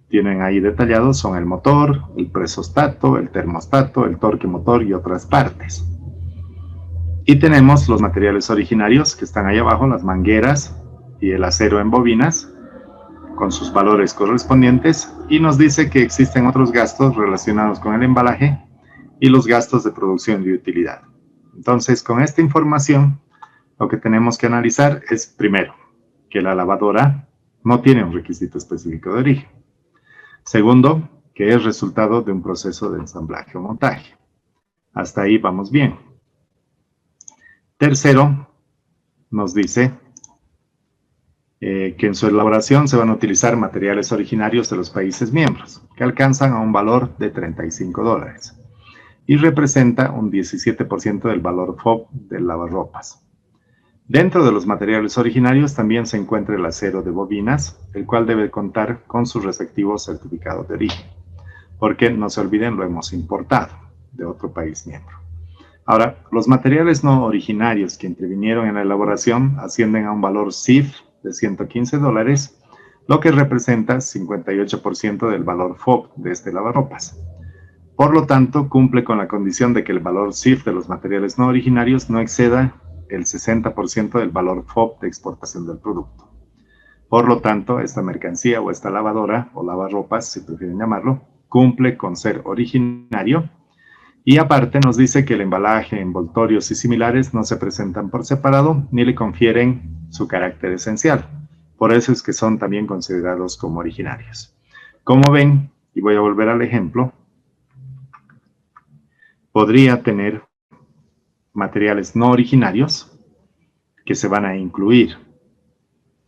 tienen ahí detallados son el motor, el presostato, el termostato, el torque motor y otras partes. Y tenemos los materiales originarios que están ahí abajo, las mangueras y el acero en bobinas, con sus valores correspondientes, y nos dice que existen otros gastos relacionados con el embalaje y los gastos de producción y utilidad. Entonces, con esta información, lo que tenemos que analizar es, primero, que la lavadora no tiene un requisito específico de origen. Segundo, que es resultado de un proceso de ensamblaje o montaje. Hasta ahí vamos bien. Tercero, nos dice que en su elaboración se van a utilizar materiales originarios de los países miembros, que alcanzan a un valor de $35 y representa un 17% del valor FOB del lavarropas. Dentro de los materiales originarios también se encuentra el acero de bobinas, el cual debe contar con sus respectivos certificados de origen, porque no se olviden, lo hemos importado de otro país miembro. Ahora, los materiales no originarios que intervinieron en la elaboración ascienden a un valor CIF de $115, lo que representa 58% del valor FOB de este lavarropas. Por lo tanto, cumple con la condición de que el valor CIF de los materiales no originarios no exceda el 60% del valor FOB de exportación del producto. Por lo tanto, esta mercancía o esta lavadora o lavarropas, si prefieren llamarlo, cumple con ser originario. Y aparte nos dice que el embalaje, envoltorios y similares no se presentan por separado ni le confieren su carácter esencial. Por eso es que son también considerados como originarios. Como ven, y voy a volver al ejemplo, podría tener materiales no originarios que se van a incluir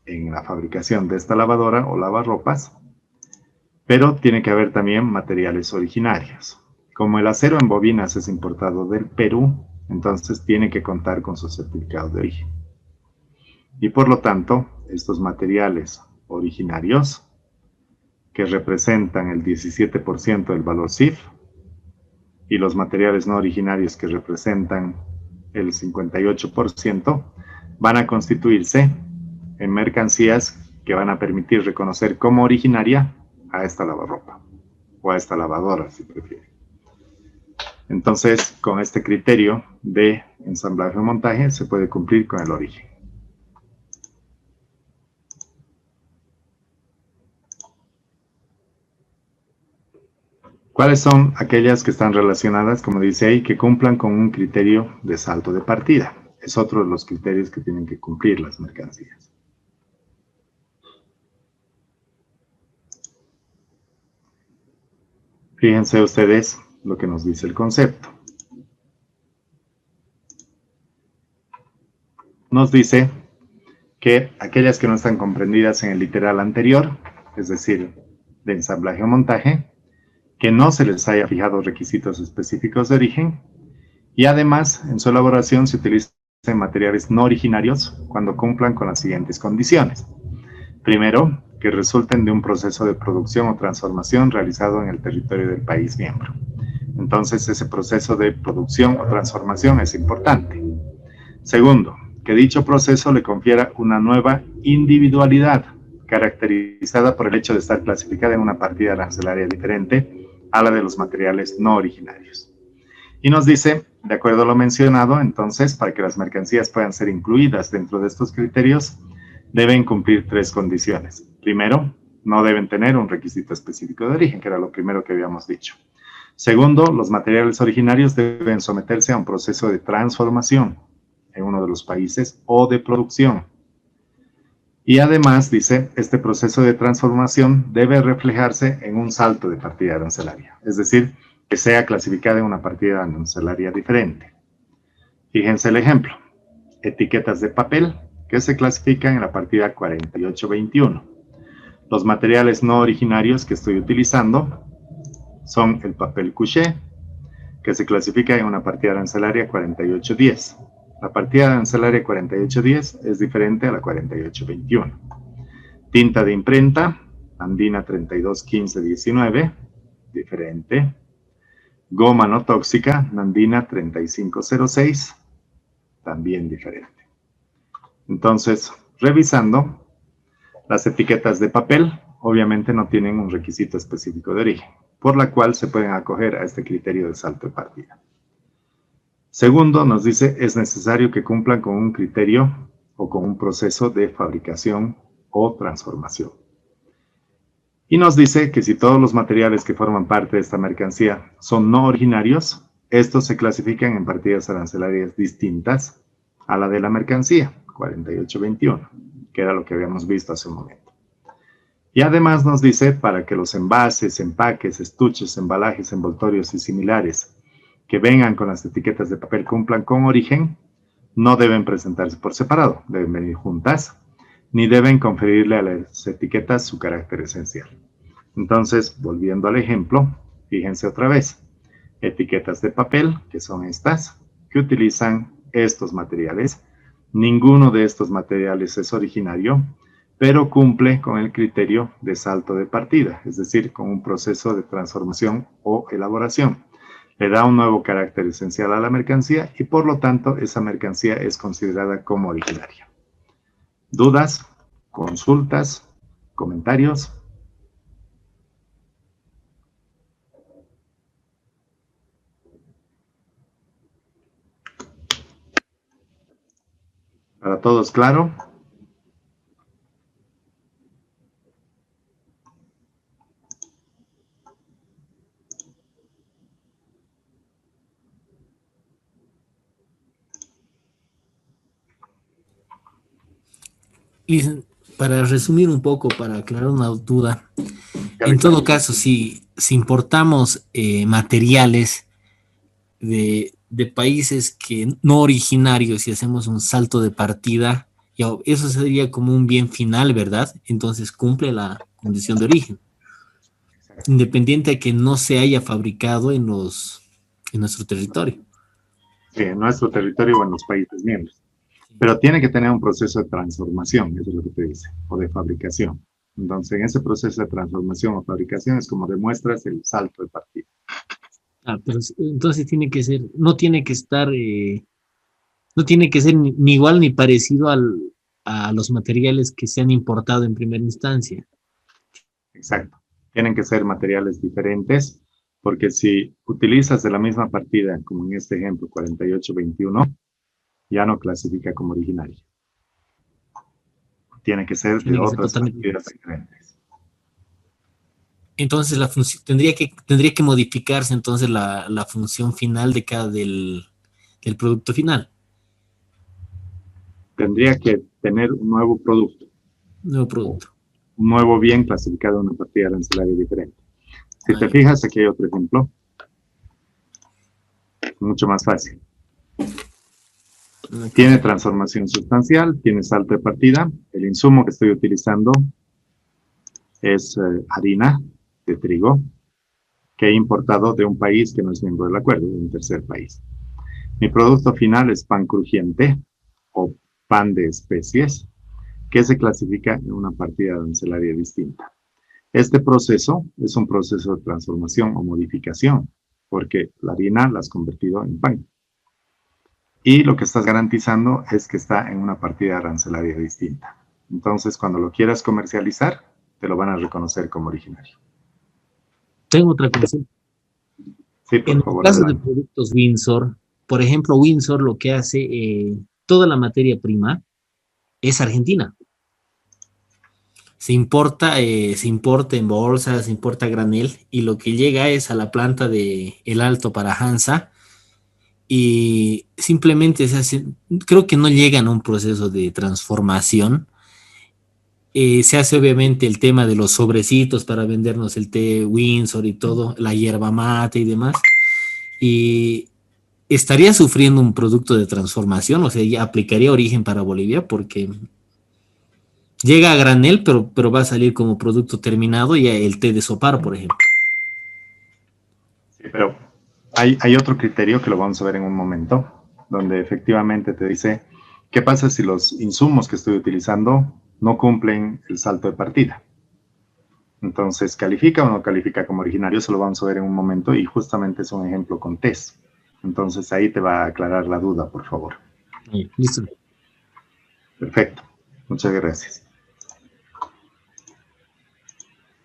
en la fabricación de esta lavadora o lavarropas, pero tiene que haber también materiales originarios. Como el acero en bobinas es importado del Perú, entonces tiene que contar con su certificado de origen. Y por lo tanto, estos materiales originarios, que representan el 17% del valor CIF, y los materiales no originarios que representan el 58%, van a constituirse en mercancías que van a permitir reconocer como originaria a esta lavarropa, o a esta lavadora, si prefieren. Entonces, con este criterio de ensamblaje o montaje, se puede cumplir con el origen. ¿Cuáles son aquellas que están relacionadas, como dice ahí, que cumplan con un criterio de salto de partida? Es otro de los criterios que tienen que cumplir las mercancías. Fíjense ustedes lo que nos dice el concepto. Nos dice que aquellas que no están comprendidas en el literal anterior, es decir, de ensamblaje o montaje, que no se les haya fijado requisitos específicos de origen, y además en su elaboración se utilizan materiales no originarios cuando cumplan con las siguientes condiciones. Primero, que resulten de un proceso de producción o transformación realizado en el territorio del país miembro. Entonces, ese proceso de producción o transformación es importante. Segundo, que dicho proceso le confiera una nueva individualidad, caracterizada por el hecho de estar clasificada en una partida arancelaria diferente a la de los materiales no originarios. Y nos dice, de acuerdo a lo mencionado, entonces, para que las mercancías puedan ser incluidas dentro de estos criterios, deben cumplir tres condiciones. Primero, no deben tener un requisito específico de origen, que era lo primero que habíamos dicho. Segundo, los materiales originarios deben someterse a un proceso de transformación en uno de los países o de producción. Y además, dice, este proceso de transformación debe reflejarse en un salto de partida arancelaria, es decir, que sea clasificada en una partida arancelaria diferente. Fíjense el ejemplo. Etiquetas de papel que se clasifican en la partida 4821. Los materiales no originarios que estoy utilizando son el papel couché, que se clasifica en una partida arancelaria 4810. La partida arancelaria 4810 es diferente a la 4821. Tinta de imprenta, Andina 321519, diferente. Goma no tóxica, Nandina 3506, también diferente. Entonces, revisando, las etiquetas de papel obviamente no tienen un requisito específico de origen, por la cual se pueden acoger a este criterio de salto de partida. Segundo, nos dice, es necesario que cumplan con un criterio o con un proceso de fabricación o transformación. Y nos dice que si todos los materiales que forman parte de esta mercancía son no originarios, estos se clasifican en partidas arancelarias distintas a la de la mercancía, 4821, que era lo que habíamos visto hace un momento. Y además nos dice, para que los envases, empaques, estuches, embalajes, envoltorios y similares que vengan con las etiquetas de papel cumplan con origen, no deben presentarse por separado, deben venir juntas, ni deben conferirle a las etiquetas su carácter esencial. Entonces, volviendo al ejemplo, fíjense otra vez, etiquetas de papel, que son estas, que utilizan estos materiales. Ninguno de estos materiales es originario, pero cumple con el criterio de salto de partida, es decir, con un proceso de transformación o elaboración. Le da un nuevo carácter esencial a la mercancía y por lo tanto esa mercancía es considerada como originaria. ¿Dudas? ¿Consultas? ¿Comentarios? ¿Para todos claro? Y para resumir un poco, para aclarar una duda, en todo caso, si importamos materiales de países que no originarios y hacemos un salto de partida, eso sería como un bien final, ¿verdad? Entonces cumple la condición de origen, independiente de que no se haya fabricado en nuestro territorio. Sí, en nuestro territorio o en los países miembros. Pero tiene que tener un proceso de transformación, eso es lo que te dice, o de fabricación. Entonces, en ese proceso de transformación o fabricación es como demuestras el salto de partida. Pero entonces no tiene que ser ni igual ni parecido a los materiales que se han importado en primera instancia. Exacto. Tienen que ser materiales diferentes, porque si utilizas de la misma partida, como en este ejemplo, 4821, ya no clasifica como originario. Tiene que ser de otras partidas diferentes. Entonces la función tendría que modificarse entonces la función final de cada del producto final. Tendría que tener un nuevo producto. Un nuevo bien clasificado en una partida arancelaria diferente. Si te fijas, aquí hay otro ejemplo. Mucho más fácil. Tiene transformación sustancial, tiene salto de partida. El insumo que estoy utilizando es harina de trigo que he importado de un país que no es miembro del acuerdo, de un tercer país. Mi producto final es pan crujiente o pan de especies que se clasifica en una partida arancelaria distinta. Este proceso es un proceso de transformación o modificación porque la harina la has convertido en pan. Y lo que estás garantizando es que está en una partida arancelaria distinta. Entonces, cuando lo quieras comercializar, te lo van a reconocer como originario. Tengo otra consulta. Sí, por favor. En el caso de productos Windsor, por ejemplo, Windsor lo que hace, toda la materia prima es argentina. Se importa en bolsa, se importa a granel, y lo que llega es a la planta de El Alto para Hansa, y simplemente se hace, creo que no llegan a un proceso de transformación. Se hace obviamente el tema de los sobrecitos para vendernos el té Windsor y todo, la hierba mate y demás, y estaría sufriendo un producto de transformación, o sea, ya aplicaría origen para Bolivia, porque Llega a granel, pero va a salir como producto terminado y el té de sopar, por ejemplo. Sí, pero hay otro criterio que lo vamos a ver en un momento, donde efectivamente te dice, ¿qué pasa si los insumos que estoy utilizando no cumplen el salto de partida? Entonces, ¿califica o no califica como originario? Eso lo vamos a ver en un momento y justamente es un ejemplo con test. Entonces, ahí te va a aclarar la duda, por favor. Listo. Perfecto. Muchas gracias.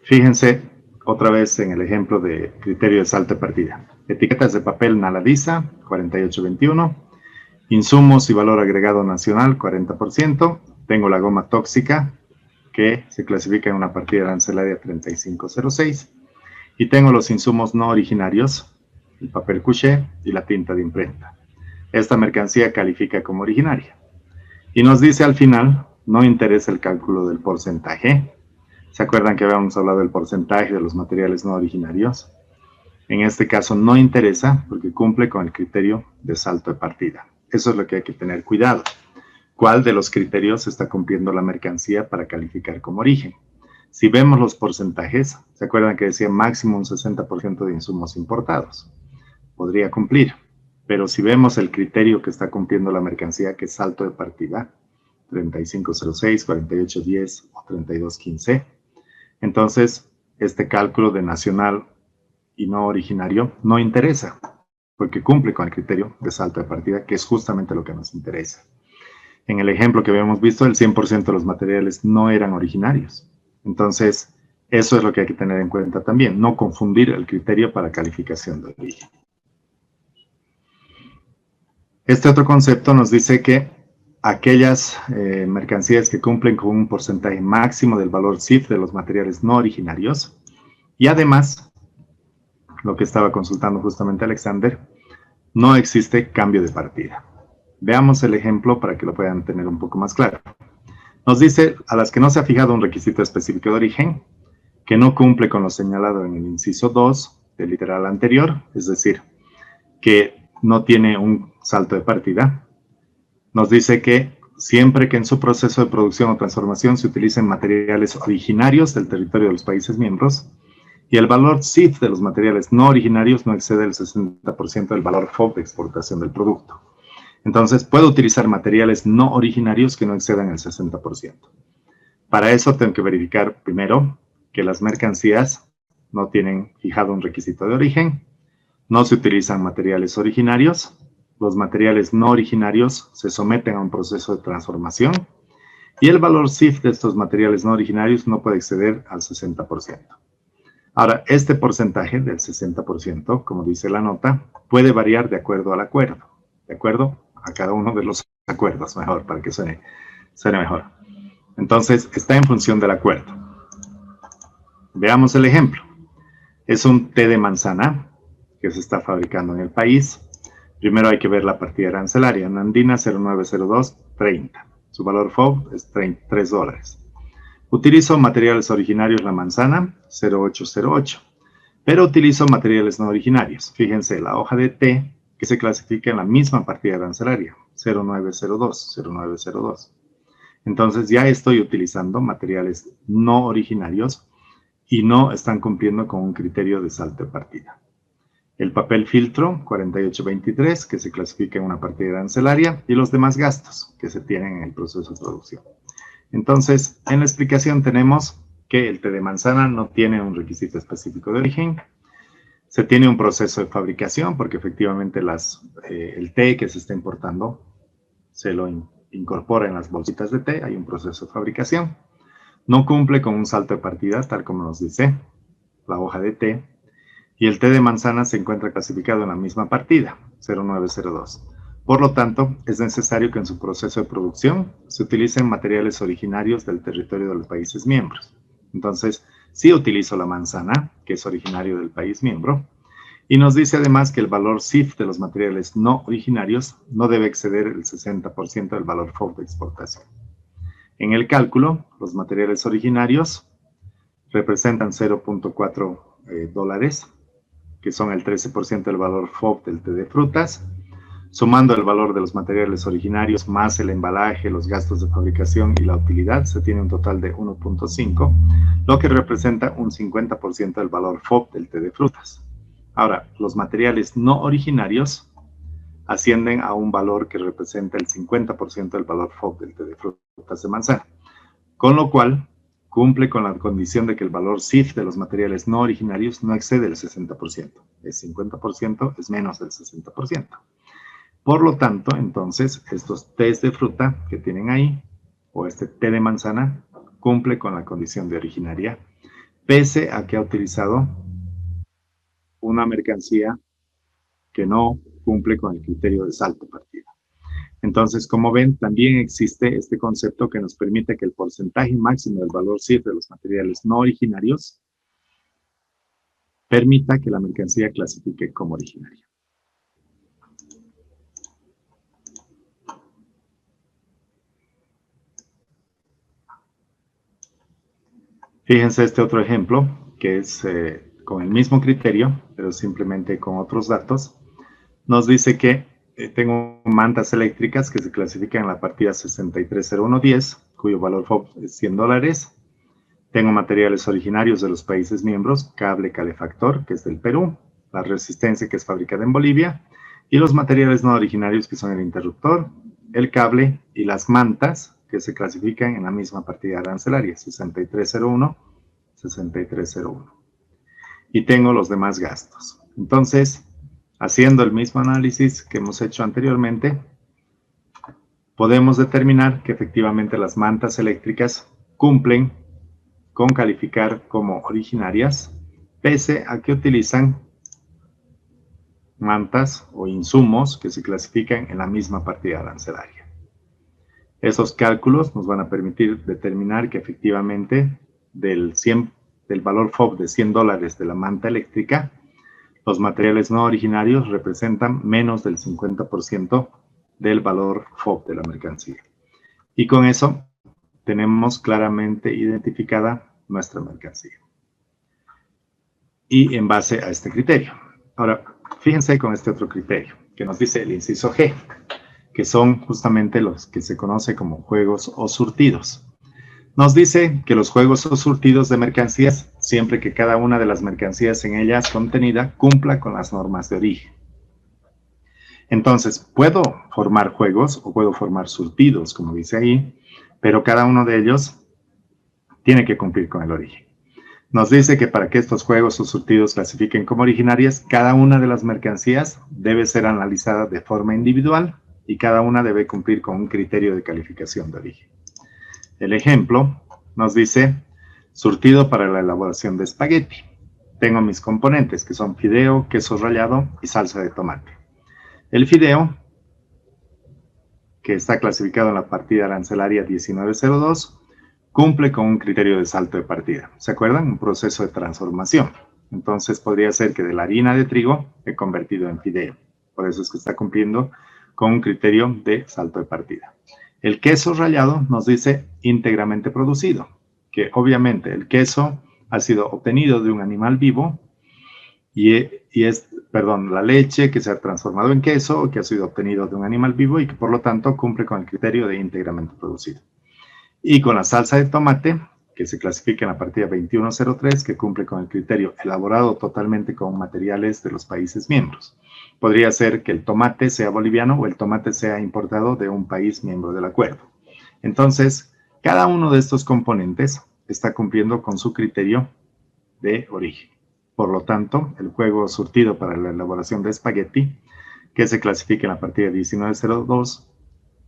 Fíjense otra vez en el ejemplo de criterio de salto de partida. Etiquetas de papel Naladiza, 4821. Insumos y valor agregado nacional, 40%. Tengo la goma tóxica, que se clasifica en una partida arancelaria 3506. Y tengo los insumos no originarios, el papel couché y la tinta de imprenta. Esta mercancía califica como originaria. Y nos dice al final, no interesa el cálculo del porcentaje. ¿Se acuerdan que habíamos hablado del porcentaje de los materiales no originarios? En este caso no interesa porque cumple con el criterio de salto de partida. Eso es lo que hay que tener cuidado. ¿Cuál de los criterios está cumpliendo la mercancía para calificar como origen? Si vemos los porcentajes, ¿se acuerdan que decía máximo un 60% de insumos importados? Podría cumplir. Pero si vemos el criterio que está cumpliendo la mercancía, que es salto de partida, 3506, 4810 o 3215, entonces este cálculo de nacional y no originario no interesa, porque cumple con el criterio de salto de partida, que es justamente lo que nos interesa. En el ejemplo que habíamos visto, el 100% de los materiales no eran originarios. Entonces, eso es lo que hay que tener en cuenta también, no confundir el criterio para calificación de origen. Este otro concepto nos dice que aquellas mercancías que cumplen con un porcentaje máximo del valor CIF de los materiales no originarios, y además, lo que estaba consultando justamente Alexander, no existe cambio de partida. Veamos el ejemplo para que lo puedan tener un poco más claro. Nos dice a las que no se ha fijado un requisito específico de origen, que no cumple con lo señalado en el inciso 2 del literal anterior, es decir, que no tiene un salto de partida. Nos dice que siempre que en su proceso de producción o transformación se utilicen materiales originarios del territorio de los países miembros, y el valor CIF de los materiales no originarios no excede el 60% del valor FOB de exportación del producto. Entonces, puedo utilizar materiales no originarios que no excedan el 60%. Para eso tengo que verificar primero que las mercancías no tienen fijado un requisito de origen, no se utilizan materiales originarios, los materiales no originarios se someten a un proceso de transformación y el valor CIF de estos materiales no originarios no puede exceder al 60%. Ahora, este porcentaje del 60%, como dice la nota, puede variar de acuerdo al acuerdo, de acuerdo a cada uno de los acuerdos, mejor, para que suene mejor. Entonces, está en función del acuerdo. Veamos el ejemplo. Es un té de manzana que se está fabricando en el país. Primero hay que ver la partida arancelaria. Nandina 0902.30. Su valor FOB es $3. Utilizo materiales originarios la manzana 0808, pero utilizo materiales no originarios. Fíjense, la hoja de té que se clasifica en la misma partida arancelaria 0902. Entonces ya estoy utilizando materiales no originarios y no están cumpliendo con un criterio de salto de partida. El papel filtro 4823 que se clasifica en una partida arancelaria y los demás gastos que se tienen en el proceso de producción. Entonces, en la explicación tenemos que el té de manzana no tiene un requisito específico de origen. Se tiene un proceso de fabricación porque efectivamente el té que se está importando se lo incorpora en las bolsitas de té. Hay un proceso de fabricación. No cumple con un salto de partida, tal como nos dice la hoja de té. Y el té de manzana se encuentra clasificado en la misma partida, 0902. Por lo tanto, es necesario que en su proceso de producción se utilicen materiales originarios del territorio de los países miembros. Entonces, sí utilizo la manzana, que es originario del país miembro, y nos dice además que el valor CIF de los materiales no originarios no debe exceder el 60% del valor FOB de exportación. En el cálculo, los materiales originarios representan 0.4 dólares, que son el 13% del valor FOB del té de frutas. Sumando el valor de los materiales originarios más el embalaje, los gastos de fabricación y la utilidad, se tiene un total de 1.5, lo que representa un 50% del valor FOB del té de frutas. Ahora, los materiales no originarios ascienden a un valor que representa el 50% del valor FOB del té de frutas de manzana, con lo cual cumple con la condición de que el valor CIF de los materiales no originarios no excede el 60%. El 50% es menos del 60%. Por lo tanto, entonces, estos tés de fruta que tienen ahí, o este té de manzana, cumple con la condición de originaria, pese a que ha utilizado una mercancía que no cumple con el criterio de salto partida. Entonces, como ven, también existe este concepto que nos permite que el porcentaje máximo del valor CIF de los materiales no originarios permita que la mercancía clasifique como originaria. Fíjense este otro ejemplo, que es con el mismo criterio, pero simplemente con otros datos. Nos dice que tengo mantas eléctricas que se clasifican en la partida 630110, cuyo valor FOB es $100. Tengo materiales originarios de los países miembros, cable calefactor, que es del Perú, la resistencia, que es fabricada en Bolivia, y los materiales no originarios, que son el interruptor, el cable y las mantas, que se clasifican en la misma partida arancelaria, 6301, 6301. Y tengo los demás gastos. Entonces, haciendo el mismo análisis que hemos hecho anteriormente, podemos determinar que efectivamente las mantas eléctricas cumplen con calificar como originarias, pese a que utilizan mantas o insumos que se clasifican en la misma partida arancelaria. Esos cálculos nos van a permitir determinar que efectivamente del valor FOB de $100 de la manta eléctrica, los materiales no originarios representan menos del 50% del valor FOB de la mercancía. Y con eso tenemos claramente identificada nuestra mercancía. Y en base a este criterio. Ahora, fíjense con este otro criterio, que nos dice el inciso G, que son justamente los que se conoce como juegos o surtidos. Nos dice que los juegos o surtidos de mercancías, siempre que cada una de las mercancías en ellas contenida cumpla con las normas de origen. Entonces, puedo formar juegos o puedo formar surtidos, como dice ahí, pero cada uno de ellos tiene que cumplir con el origen. Nos dice que para que estos juegos o surtidos clasifiquen como originarias, cada una de las mercancías debe ser analizada de forma individual y cada una debe cumplir con un criterio de calificación de origen. El ejemplo nos dice surtido para la elaboración de espagueti. Tengo mis componentes, que son fideo, queso rallado y salsa de tomate. El fideo, que está clasificado en la partida arancelaria 1902, cumple con un criterio de salto de partida. ¿Se acuerdan? Un proceso de transformación. Entonces podría ser que de la harina de trigo he convertido en fideo. Por eso es que está cumpliendo con un criterio de salto de partida. El queso rallado nos dice íntegramente producido, que obviamente el queso ha sido obtenido de un animal vivo la leche que se ha transformado en queso, que ha sido obtenido de un animal vivo y que por lo tanto cumple con el criterio de íntegramente producido. Y con la salsa de tomate, que se clasifica en la partida 2103, que cumple con el criterio elaborado totalmente con materiales de los países miembros. Podría ser que el tomate sea boliviano o el tomate sea importado de un país miembro del acuerdo. Entonces, cada uno de estos componentes está cumpliendo con su criterio de origen. Por lo tanto, el juego surtido para la elaboración de espagueti, que se clasifica en la partida 1902,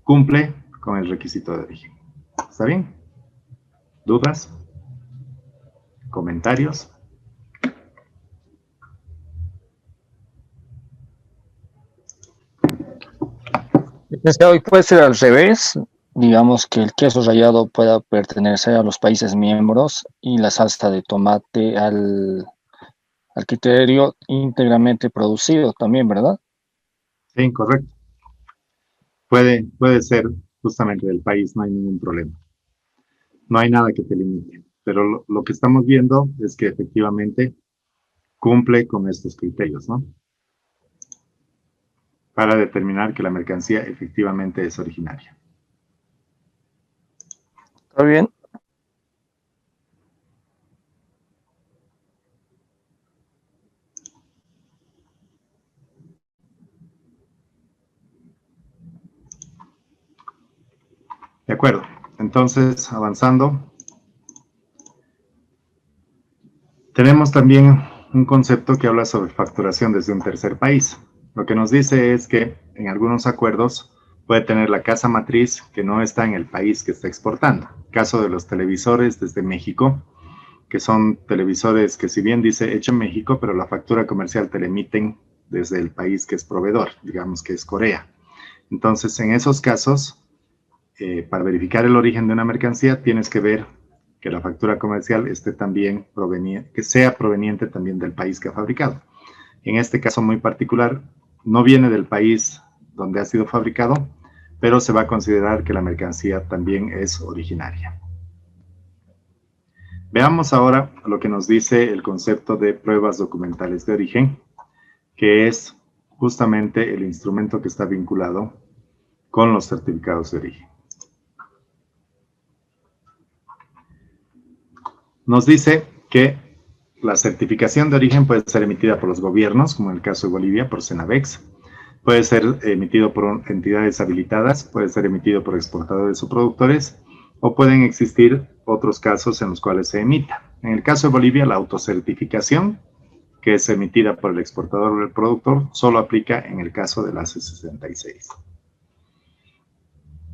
cumple con el requisito de origen. ¿Está bien? ¿Dudas? ¿Comentarios? Hoy puede ser al revés, digamos que el queso rallado pueda pertenecer a los países miembros y la salsa de tomate al criterio íntegramente producido también, ¿verdad? Sí, correcto. Puede ser justamente del país, no hay ningún problema. No hay nada que te limite. Pero lo que estamos viendo es que efectivamente cumple con estos criterios, ¿no? para determinar que la mercancía efectivamente es originaria. ¿Está bien? De acuerdo. Entonces, avanzando, tenemos también un concepto que habla sobre facturación desde un tercer país. Lo que nos dice es que en algunos acuerdos puede tener la casa matriz que no está en el país que está exportando. Caso de los televisores desde México, que son televisores que si bien dice hecho en México, pero la factura comercial te la emiten desde el país que es proveedor, digamos que es Corea. Entonces, en esos casos, para verificar el origen de una mercancía, tienes que ver que la factura comercial esté también que sea proveniente también del país que ha fabricado. En este caso muy particular, no viene del país donde ha sido fabricado, pero se va a considerar que la mercancía también es originaria. Veamos ahora lo que nos dice el concepto de pruebas documentales de origen, que es justamente el instrumento que está vinculado con los certificados de origen. Nos dice que la certificación de origen puede ser emitida por los gobiernos, como en el caso de Bolivia, por Cenavex, puede ser emitido por entidades habilitadas, puede ser emitido por exportadores o productores, o pueden existir otros casos en los cuales se emita. En el caso de Bolivia, la autocertificación, que es emitida por el exportador o el productor, solo aplica en el caso del ACE66.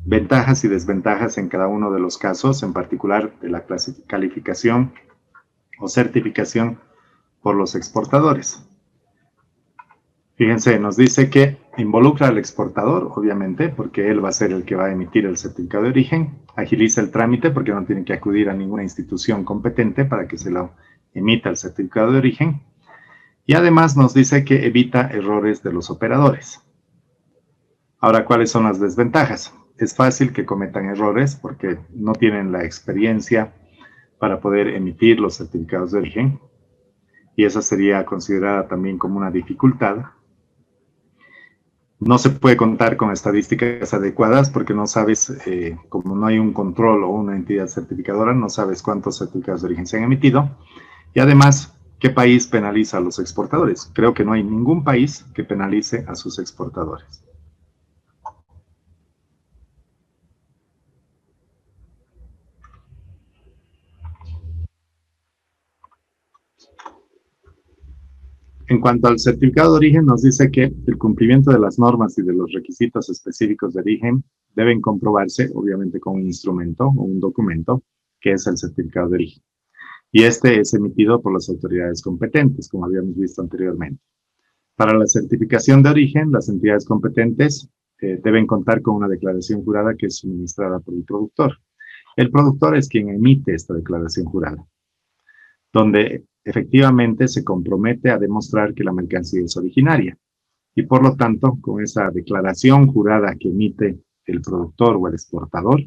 Ventajas y desventajas en cada uno de los casos, en particular de la calificación o certificación por los exportadores. Fíjense, nos dice que involucra al exportador, obviamente, porque él va a ser el que va a emitir el certificado de origen, agiliza el trámite porque no tiene que acudir a ninguna institución competente para que se lo emita el certificado de origen, y además nos dice que evita errores de los operadores. Ahora, ¿cuáles son las desventajas? Es fácil que cometan errores porque no tienen la experiencia para poder emitir los certificados de origen, y esa sería considerada también como una dificultad. No se puede contar con estadísticas adecuadas porque no sabes, como no hay un control o una entidad certificadora, no sabes cuántos certificados de origen se han emitido, y además, ¿qué país penaliza a los exportadores? Creo que no hay ningún país que penalice a sus exportadores. En cuanto al certificado de origen, nos dice que el cumplimiento de las normas y de los requisitos específicos de origen deben comprobarse, obviamente, con un instrumento o un documento, que es el certificado de origen. Y este es emitido por las autoridades competentes, como habíamos visto anteriormente. Para la certificación de origen, las entidades competentes deben contar con una declaración jurada que es suministrada por el productor. El productor es quien emite esta declaración jurada, donde efectivamente se compromete a demostrar que la mercancía es originaria. Y por lo tanto, con esa declaración jurada que emite el productor o el exportador,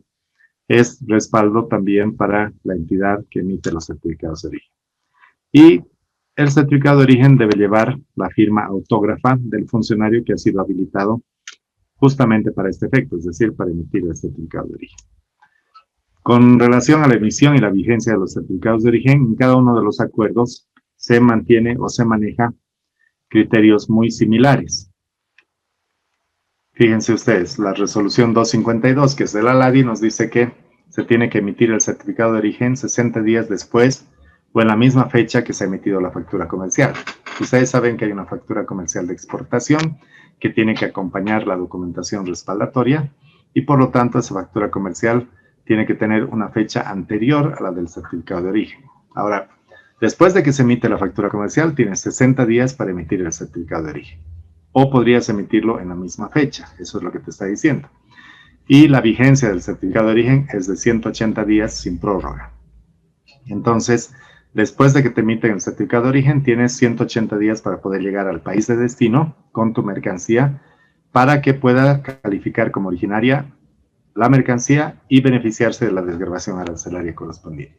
es respaldo también para la entidad que emite los certificados de origen. Y el certificado de origen debe llevar la firma autógrafa del funcionario que ha sido habilitado justamente para este efecto, es decir, para emitir el certificado de origen. Con relación a la emisión y la vigencia de los certificados de origen, en cada uno de los acuerdos se mantiene o se maneja criterios muy similares. Fíjense ustedes, la resolución 252, que es de la LADI, nos dice que se tiene que emitir el certificado de origen 60 días después o en la misma fecha que se ha emitido la factura comercial. Ustedes saben que hay una factura comercial de exportación que tiene que acompañar la documentación respaldatoria y por lo tanto esa factura comercial tiene que tener una fecha anterior a la del certificado de origen. Ahora, después de que se emite la factura comercial, tienes 60 días para emitir el certificado de origen. O podrías emitirlo en la misma fecha, eso es lo que te está diciendo. Y la vigencia del certificado de origen es de 180 días sin prórroga. Entonces, después de que te emiten el certificado de origen, tienes 180 días para poder llegar al país de destino con tu mercancía para que pueda calificar como originaria la mercancía y beneficiarse de la desgravación arancelaria correspondiente.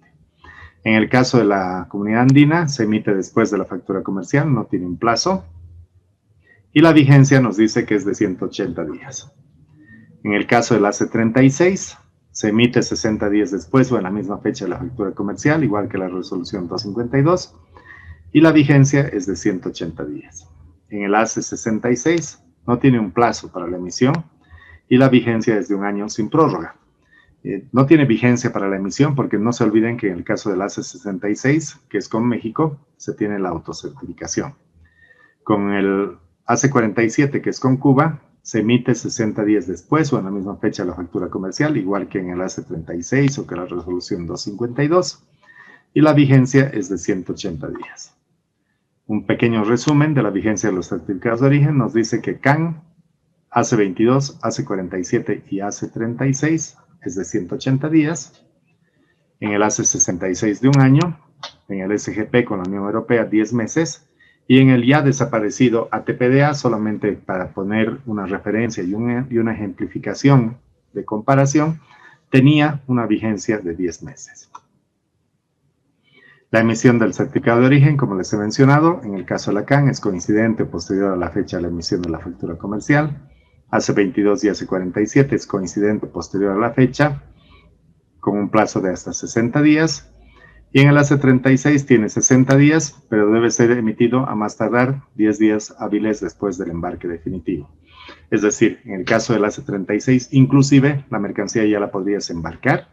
En el caso de la comunidad andina, se emite después de la factura comercial, no tiene un plazo. y la vigencia nos dice que es de 180 días. En el caso del AC36, se emite 60 días después o en la misma fecha de la factura comercial, igual que la resolución 252, y la vigencia es de 180 días. En el AC66 no tiene un plazo para la emisión y la vigencia es de 1 año sin prórroga. No tiene vigencia para la emisión porque no se olviden que en el caso del AC66, que es con México, se tiene la autocertificación. Con el AC47, que es con Cuba, se emite 60 días después o en la misma fecha la factura comercial, igual que en el AC36 o que la resolución 252, y la vigencia es de 180 días. Un pequeño resumen de la vigencia de los certificados de origen nos dice que CAN, AC22, AC47 y AC36 es de 180 días, en el AC66 de 1 año, en el SGP con la Unión Europea 10 meses, y en el ya desaparecido ATPDA, solamente para poner una referencia y una ejemplificación de comparación, tenía una vigencia de 10 meses. La emisión del certificado de origen, como les he mencionado, en el caso de la CAN es coincidente o posterior a la fecha de la emisión de la factura comercial. AC22 y AC47 es coincidente o posterior a la fecha, con un plazo de hasta 60 días. Y en el AC36 tiene 60 días, pero debe ser emitido a más tardar 10 días hábiles después del embarque definitivo. Es decir, en el caso del AC36, inclusive la mercancía ya la podrías embarcar,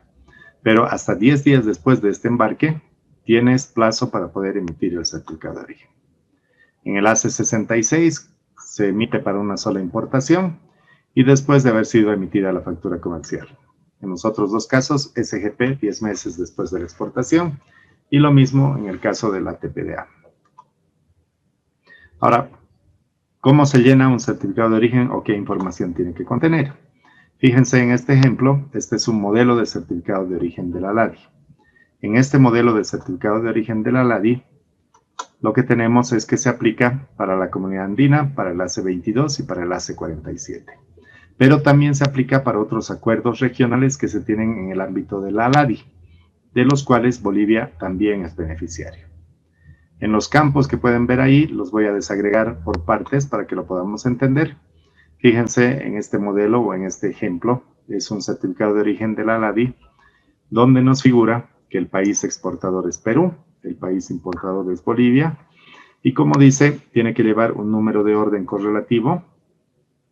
pero hasta 10 días después de este embarque, tienes plazo para poder emitir el certificado de origen. En el AC66 se emite para una sola importación y después de haber sido emitida la factura comercial. En los otros dos casos, SGP 10 meses después de la exportación y lo mismo en el caso de la TPDA. Ahora, ¿cómo se llena un certificado de origen o qué información tiene que contener? Fíjense en este ejemplo, este es un modelo de certificado de origen de la LADI. En este modelo de certificado de origen de la LADI, lo que tenemos es que se aplica para la Comunidad Andina, para el AC22 y para el AC47. Pero también se aplica para otros acuerdos regionales que se tienen en el ámbito de la LADI, de los cuales Bolivia también es beneficiario. En los campos que pueden ver ahí, los voy a desagregar por partes para que lo podamos entender. Fíjense en este modelo o en este ejemplo, es un certificado de origen de la LADI, donde nos figura que el país exportador es Perú, el país importador es Bolivia, y como dice, tiene que llevar un número de orden correlativo,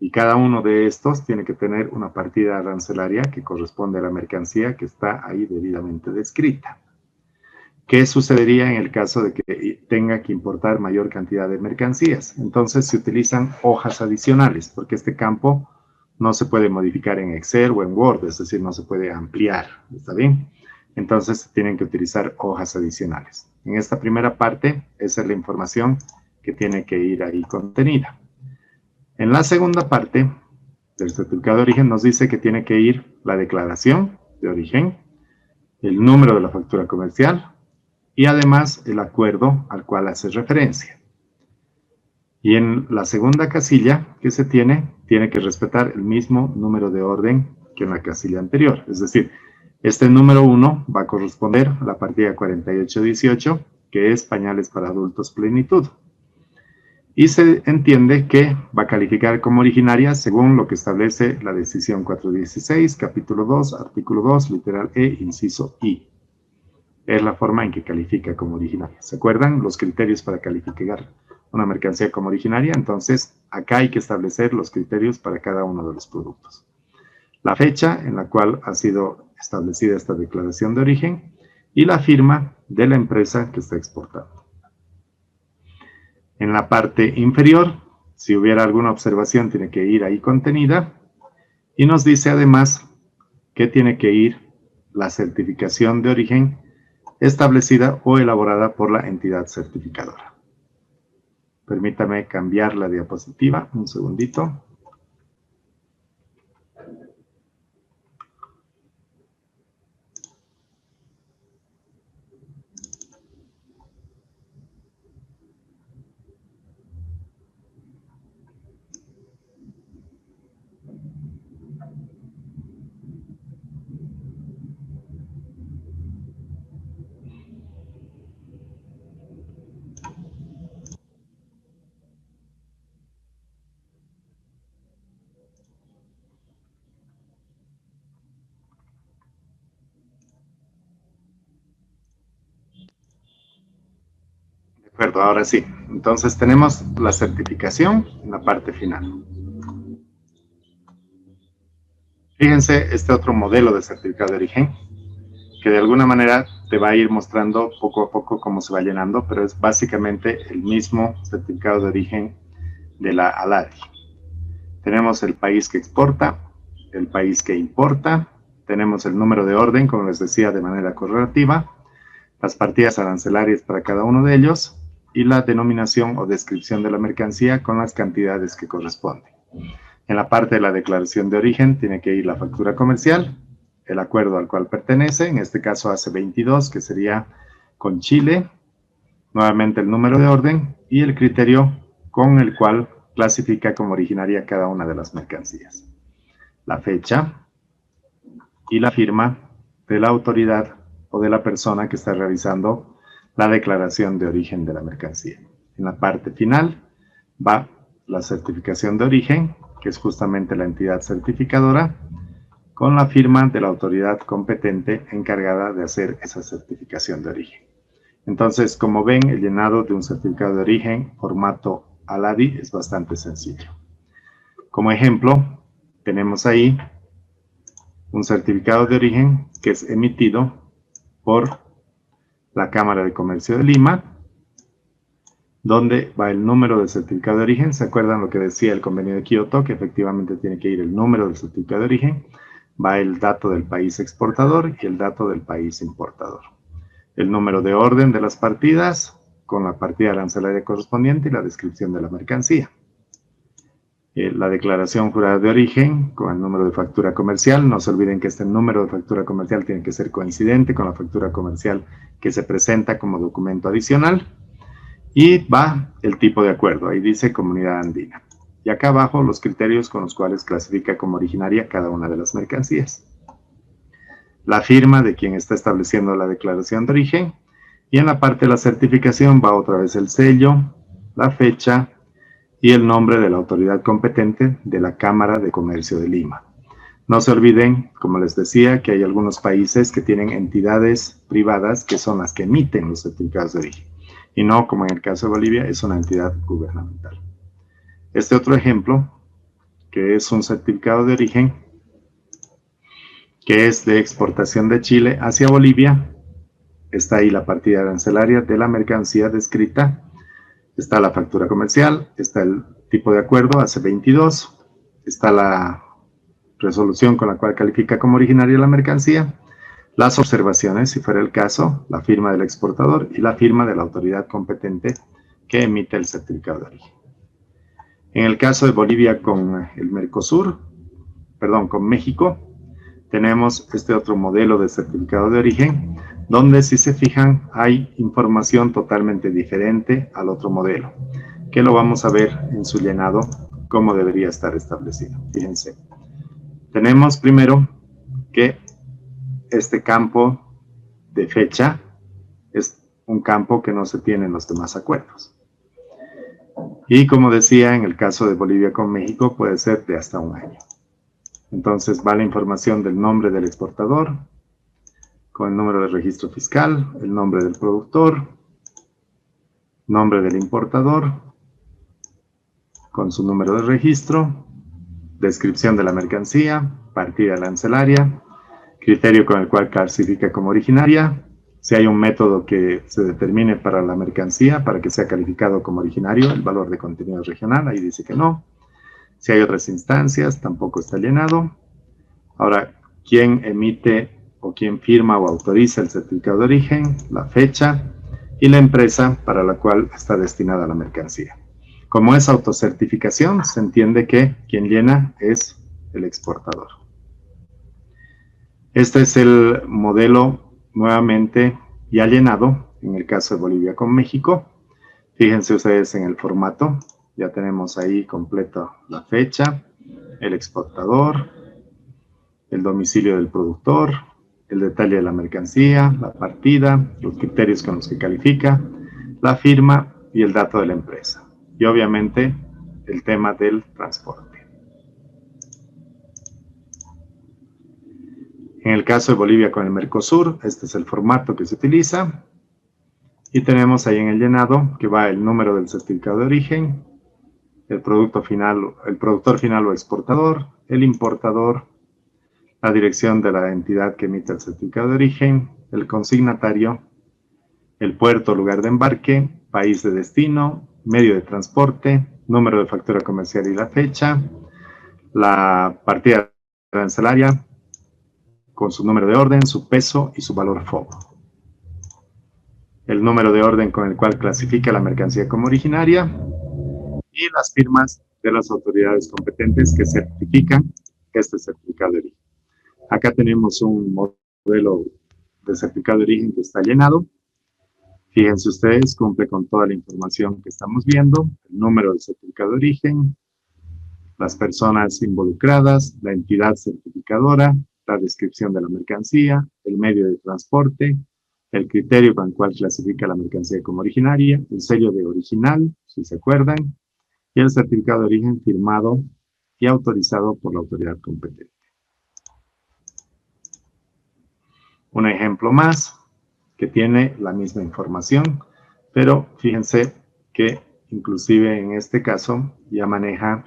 y cada uno de estos tiene que tener una partida arancelaria que corresponde a la mercancía que está ahí debidamente descrita. ¿Qué sucedería en el caso de que tenga que importar mayor cantidad de mercancías? Entonces se utilizan hojas adicionales, porque este campo no se puede modificar en Excel o en Word, es decir, no se puede ampliar, ¿está bien? Entonces tienen que utilizar hojas adicionales. En esta primera parte, esa es la información que tiene que ir ahí contenida. En la segunda parte del certificado de origen nos dice que tiene que ir la declaración de origen, el número de la factura comercial y además el acuerdo al cual hace referencia. Y en la segunda casilla que se tiene que respetar el mismo número de orden que en la casilla anterior. Es decir, este número 1 va a corresponder a la partida 4818, que es pañales para adultos plenitud. Y se entiende que va a calificar como originaria según lo que establece la decisión 416, capítulo 2, artículo 2, literal E, inciso I. Es la forma en que califica como originaria. ¿Se acuerdan los criterios para calificar una mercancía como originaria? Entonces, acá hay que establecer los criterios para cada uno de los productos. La fecha en la cual ha sido establecida esta declaración de origen y la firma de la empresa que está exportando. En la parte inferior, si hubiera alguna observación, tiene que ir ahí contenida. Y nos dice además que tiene que ir la certificación de origen establecida o elaborada por la entidad certificadora. Permítame cambiar la diapositiva, un segundito. acuerdo, ahora sí. Entonces tenemos la certificación en la parte final. Fíjense este otro modelo de certificado de origen, que de alguna manera te va a ir mostrando poco a poco cómo se va llenando, pero es básicamente el mismo certificado de origen de la ALADI. Tenemos el país que exporta, el país que importa, tenemos el número de orden, como les decía, de manera correlativa, las partidas arancelarias para cada uno de ellos y la denominación o descripción de la mercancía con las cantidades que corresponden. En la parte de la declaración de origen tiene que ir la factura comercial, el acuerdo al cual pertenece, en este caso AC22, que sería con Chile, nuevamente el número de orden y el criterio con el cual clasifica como originaria cada una de las mercancías. La fecha y la firma de la autoridad o de la persona que está realizando la declaración de origen de la mercancía. En la parte final va la certificación de origen, que es justamente la entidad certificadora, con la firma de la autoridad competente encargada de hacer esa certificación de origen. Entonces, como ven, el llenado de un certificado de origen formato ALADI es bastante sencillo. Como ejemplo, tenemos ahí un certificado de origen que es emitido por la Cámara de Comercio de Lima, donde va el número del certificado de origen. ¿Se acuerdan lo que decía el convenio de Kioto? Que efectivamente tiene que ir el número del certificado de origen, va el dato del país exportador y el dato del país importador. El número de orden de las partidas con la partida arancelaria correspondiente y la descripción de la mercancía. La declaración jurada de origen con el número de factura comercial. No se olviden que este número de factura comercial tiene que ser coincidente con la factura comercial que se presenta como documento adicional. Y va el tipo de acuerdo, ahí dice Comunidad Andina. Y acá abajo los criterios con los cuales clasifica como originaria cada una de las mercancías. La firma de quien está estableciendo la declaración de origen. Y en la parte de la certificación va otra vez el sello, la fecha y el nombre de la autoridad competente de la Cámara de Comercio de Lima. No se olviden, como les decía, que hay algunos países que tienen entidades privadas que son las que emiten los certificados de origen. Y no, como en el caso de Bolivia, es una entidad gubernamental. Este otro ejemplo, que es un certificado de origen, que es de exportación de Chile hacia Bolivia. Está ahí la partida arancelaria de la mercancía descrita. Está la factura comercial, está el tipo de acuerdo, AC22, está la resolución con la cual califica como originaria la mercancía, las observaciones, si fuera el caso, la firma del exportador y la firma de la autoridad competente que emite el certificado de origen. En el caso de Bolivia con el Mercosur, con México, tenemos este otro modelo de certificado de origen, donde si se fijan hay información totalmente diferente al otro modelo, que lo vamos a ver en su llenado, cómo debería estar establecido. Fíjense, tenemos primero que este campo de fecha es un campo que no se tiene en los demás acuerdos. Y como decía, en el caso de Bolivia con México puede ser de hasta un año. Entonces va la información del nombre del exportador, con el número de registro fiscal, el nombre del productor, nombre del importador, con su número de registro, descripción de la mercancía, partida arancelaria, criterio con el cual clasifica como originaria, si hay un método que se determine para la mercancía para que sea calificado como originario, el valor de contenido regional, ahí dice que no. Si hay otras instancias, tampoco está llenado. Ahora, ¿quién emite o quién firma o autoriza el certificado de origen? La fecha y la empresa para la cual está destinada la mercancía. Como es autocertificación, se entiende que quien llena es el exportador. Este es el modelo nuevamente ya llenado, en el caso de Bolivia con México. Fíjense ustedes en el formato, ya tenemos ahí completo la fecha, el exportador, el domicilio del productor, el detalle de la mercancía, la partida, los criterios con los que califica, la firma y el dato de la empresa. Y obviamente el tema del transporte. En el caso de Bolivia con el Mercosur, este es el formato que se utiliza. Y tenemos ahí en el llenado que va el número del certificado de origen, el productor final o exportador, el importador, la dirección de la entidad que emite el certificado de origen, el consignatario, el puerto o lugar de embarque, país de destino, medio de transporte, número de factura comercial y la fecha, la partida arancelaria con su número de orden, su peso y su valor FOB. El número de orden con el cual clasifica la mercancía como originaria y las firmas de las autoridades competentes que certifican este certificado de origen. Acá tenemos un modelo de certificado de origen que está llenado. Fíjense ustedes, cumple con toda la información que estamos viendo, el número del certificado de origen, las personas involucradas, la entidad certificadora, la descripción de la mercancía, el medio de transporte, el criterio con el cual clasifica la mercancía como originaria, el sello de original, si se acuerdan, y el certificado de origen firmado y autorizado por la autoridad competente. Un ejemplo más que tiene la misma información, pero fíjense que inclusive en este caso ya maneja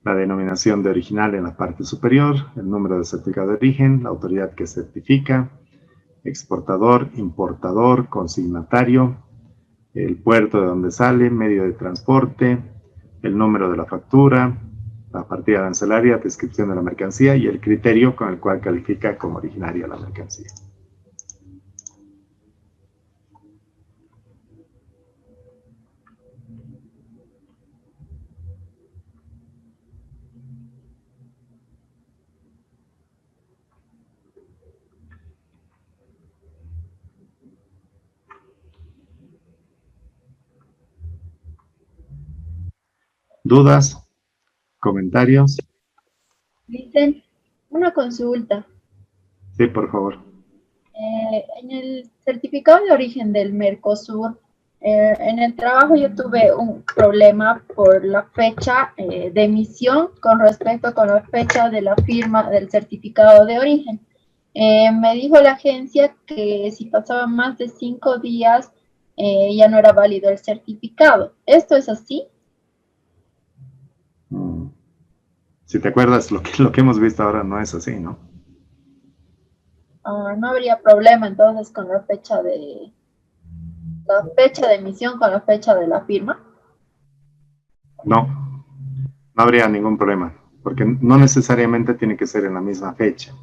la denominación de original en la parte superior, el número de certificado de origen, la autoridad que certifica, exportador, importador, consignatario, el puerto de donde sale, medio de transporte, el número de la factura, la partida arancelaria, descripción de la mercancía y el criterio con el cual califica como originaria la mercancía. ¿Dudas? ¿Comentarios? Dicen, una consulta. Sí, por favor. En el certificado de origen del Mercosur, en el trabajo yo tuve un problema por la fecha de emisión con respecto con la fecha de la firma del certificado de origen. Me dijo la agencia que si pasaban más de 5 días ya no era válido el certificado. ¿Esto es así? Si te acuerdas, lo que hemos visto ahora no es así, ¿no? No habría problema entonces con la fecha de emisión con la fecha de la firma. No, no habría ningún problema, porque no necesariamente tiene que ser en la misma fecha.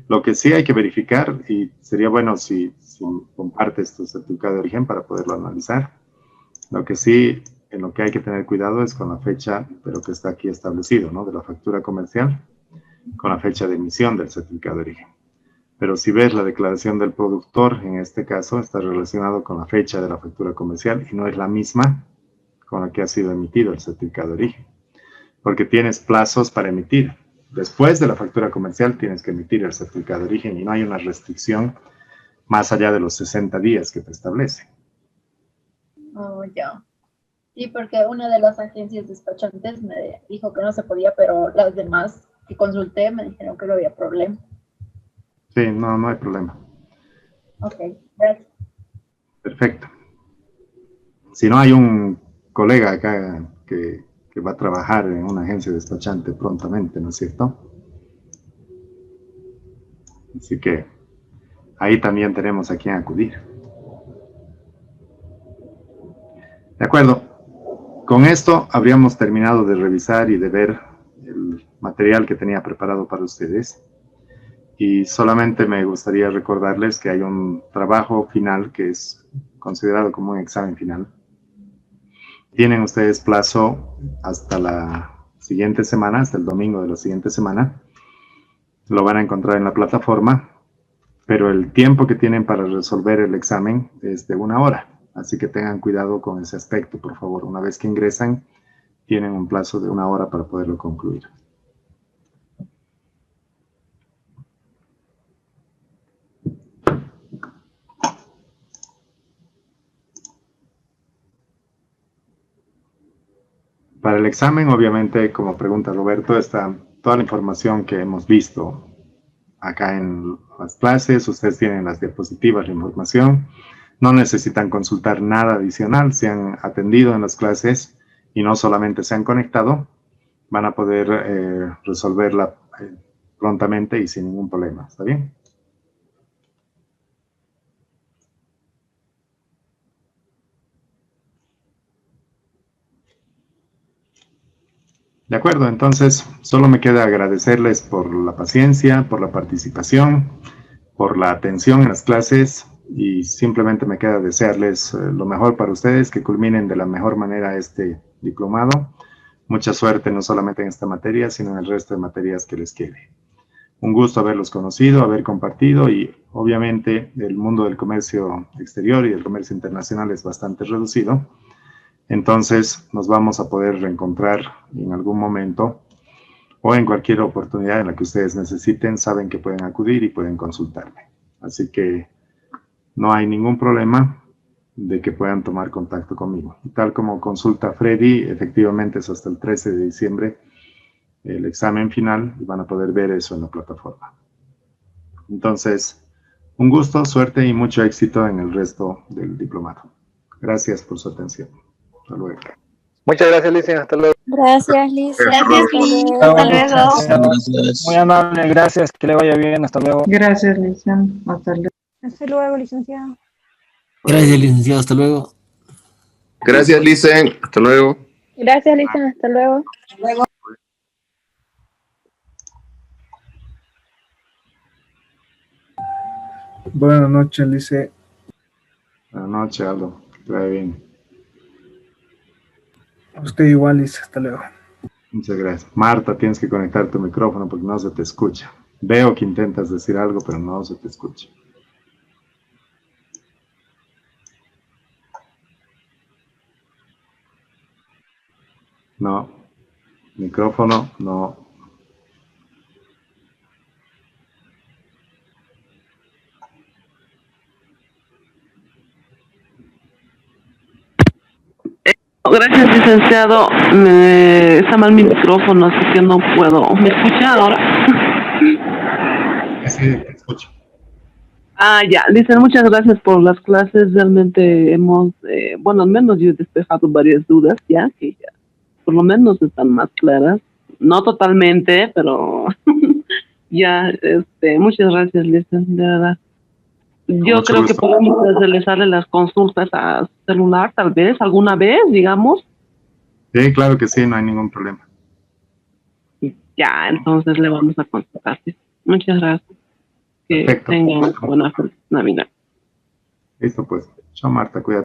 Lo que sí hay que verificar, y sería bueno si compartes tu certificado de origen para poderlo analizar, lo que sí, en lo que hay que tener cuidado es con la fecha de lo que está aquí establecido, ¿no? De la factura comercial, con la fecha de emisión del certificado de origen. Pero si ves la declaración del productor, en este caso, está relacionado con la fecha de la factura comercial y no es la misma con la que ha sido emitido el certificado de origen. Porque tienes plazos para emitir. Después de la factura comercial tienes que emitir el certificado de origen y no hay una restricción más allá de los 60 días que te establece. Oh, ya. Sí, porque una de las agencias despachantes me dijo que no se podía, pero las demás que consulté me dijeron que no había problema. Sí, no hay problema. Ok, gracias. Perfecto. Si no hay un colega acá que va a trabajar en una agencia despachante prontamente, ¿no es cierto? Así que ahí también tenemos a quien acudir. De acuerdo. Con esto habríamos terminado de revisar y de ver el material que tenía preparado para ustedes. Y solamente me gustaría recordarles que hay un trabajo final que es considerado como un examen final. Tienen ustedes plazo hasta la siguiente semana, hasta el domingo de la siguiente semana. Lo van a encontrar en la plataforma, pero el tiempo que tienen para resolver el examen es de 1 hora. Así que tengan cuidado con ese aspecto, por favor. Una vez que ingresan, tienen un plazo de 1 hora para poderlo concluir. Para el examen, obviamente, como pregunta Roberto, está toda la información que hemos visto acá en las clases. Ustedes tienen las diapositivas, la información. No necesitan consultar nada adicional, se han atendido en las clases y no solamente se han conectado, van a poder resolverla prontamente y sin ningún problema. ¿Está bien? De acuerdo, entonces solo me queda agradecerles por la paciencia, por la participación, por la atención en las clases y simplemente me queda desearles lo mejor para ustedes, que culminen de la mejor manera este diplomado. Mucha suerte no solamente en esta materia, sino en el resto de materias que les quede. Un gusto haberlos conocido, haber compartido y obviamente el mundo del comercio exterior y del comercio internacional es bastante reducido. Entonces nos vamos a poder reencontrar en algún momento o en cualquier oportunidad en la que ustedes necesiten, saben que pueden acudir y pueden consultarme. Así que no hay ningún problema de que puedan tomar contacto conmigo. Y tal como consulta Freddy, efectivamente es hasta el 13 de diciembre el examen final y van a poder ver eso en la plataforma. Entonces, un gusto, suerte y mucho éxito en el resto del diplomado. Gracias por su atención. Hasta luego. Muchas gracias, Licen. Hasta luego. Gracias, Lisa. Gracias, Liz. Hasta luego. Gracias. Muy amable, gracias, que le vaya bien, hasta luego. Gracias, Lizan. Hasta luego. Hasta luego, licenciado. Gracias, licenciado. Hasta luego. Gracias, Licen. Hasta luego. Gracias, Lisa. Hasta luego. Buenas noches, Lice. Buenas noches, Aldo. Que te vaya bien. Usted igual, Lice. Hasta luego. Muchas gracias. Marta, tienes que conectar tu micrófono porque no se te escucha. Veo que intentas decir algo, pero no se te escucha. No. Micrófono, no. Gracias, licenciado. Está mal mi micrófono, así que no puedo. ¿Me escucha ahora? Sí, te escucho. Ah, ya. Dicen, muchas gracias por las clases. Realmente hemos, bueno, al menos yo he despejado varias dudas ya, que ya por lo menos están más claras. No totalmente, pero ya, muchas gracias, Listen, de verdad. Yo Mucho creo que gusto. podemos realizarle las consultas a celular, tal vez, alguna vez, digamos. Sí, claro que sí, no hay ningún problema. Ya, entonces le vamos a consultar. ¿Sí? Muchas gracias. Que Perfecto. tengan buena Navidad. Listo, pues. Chao, Marta, cuídate.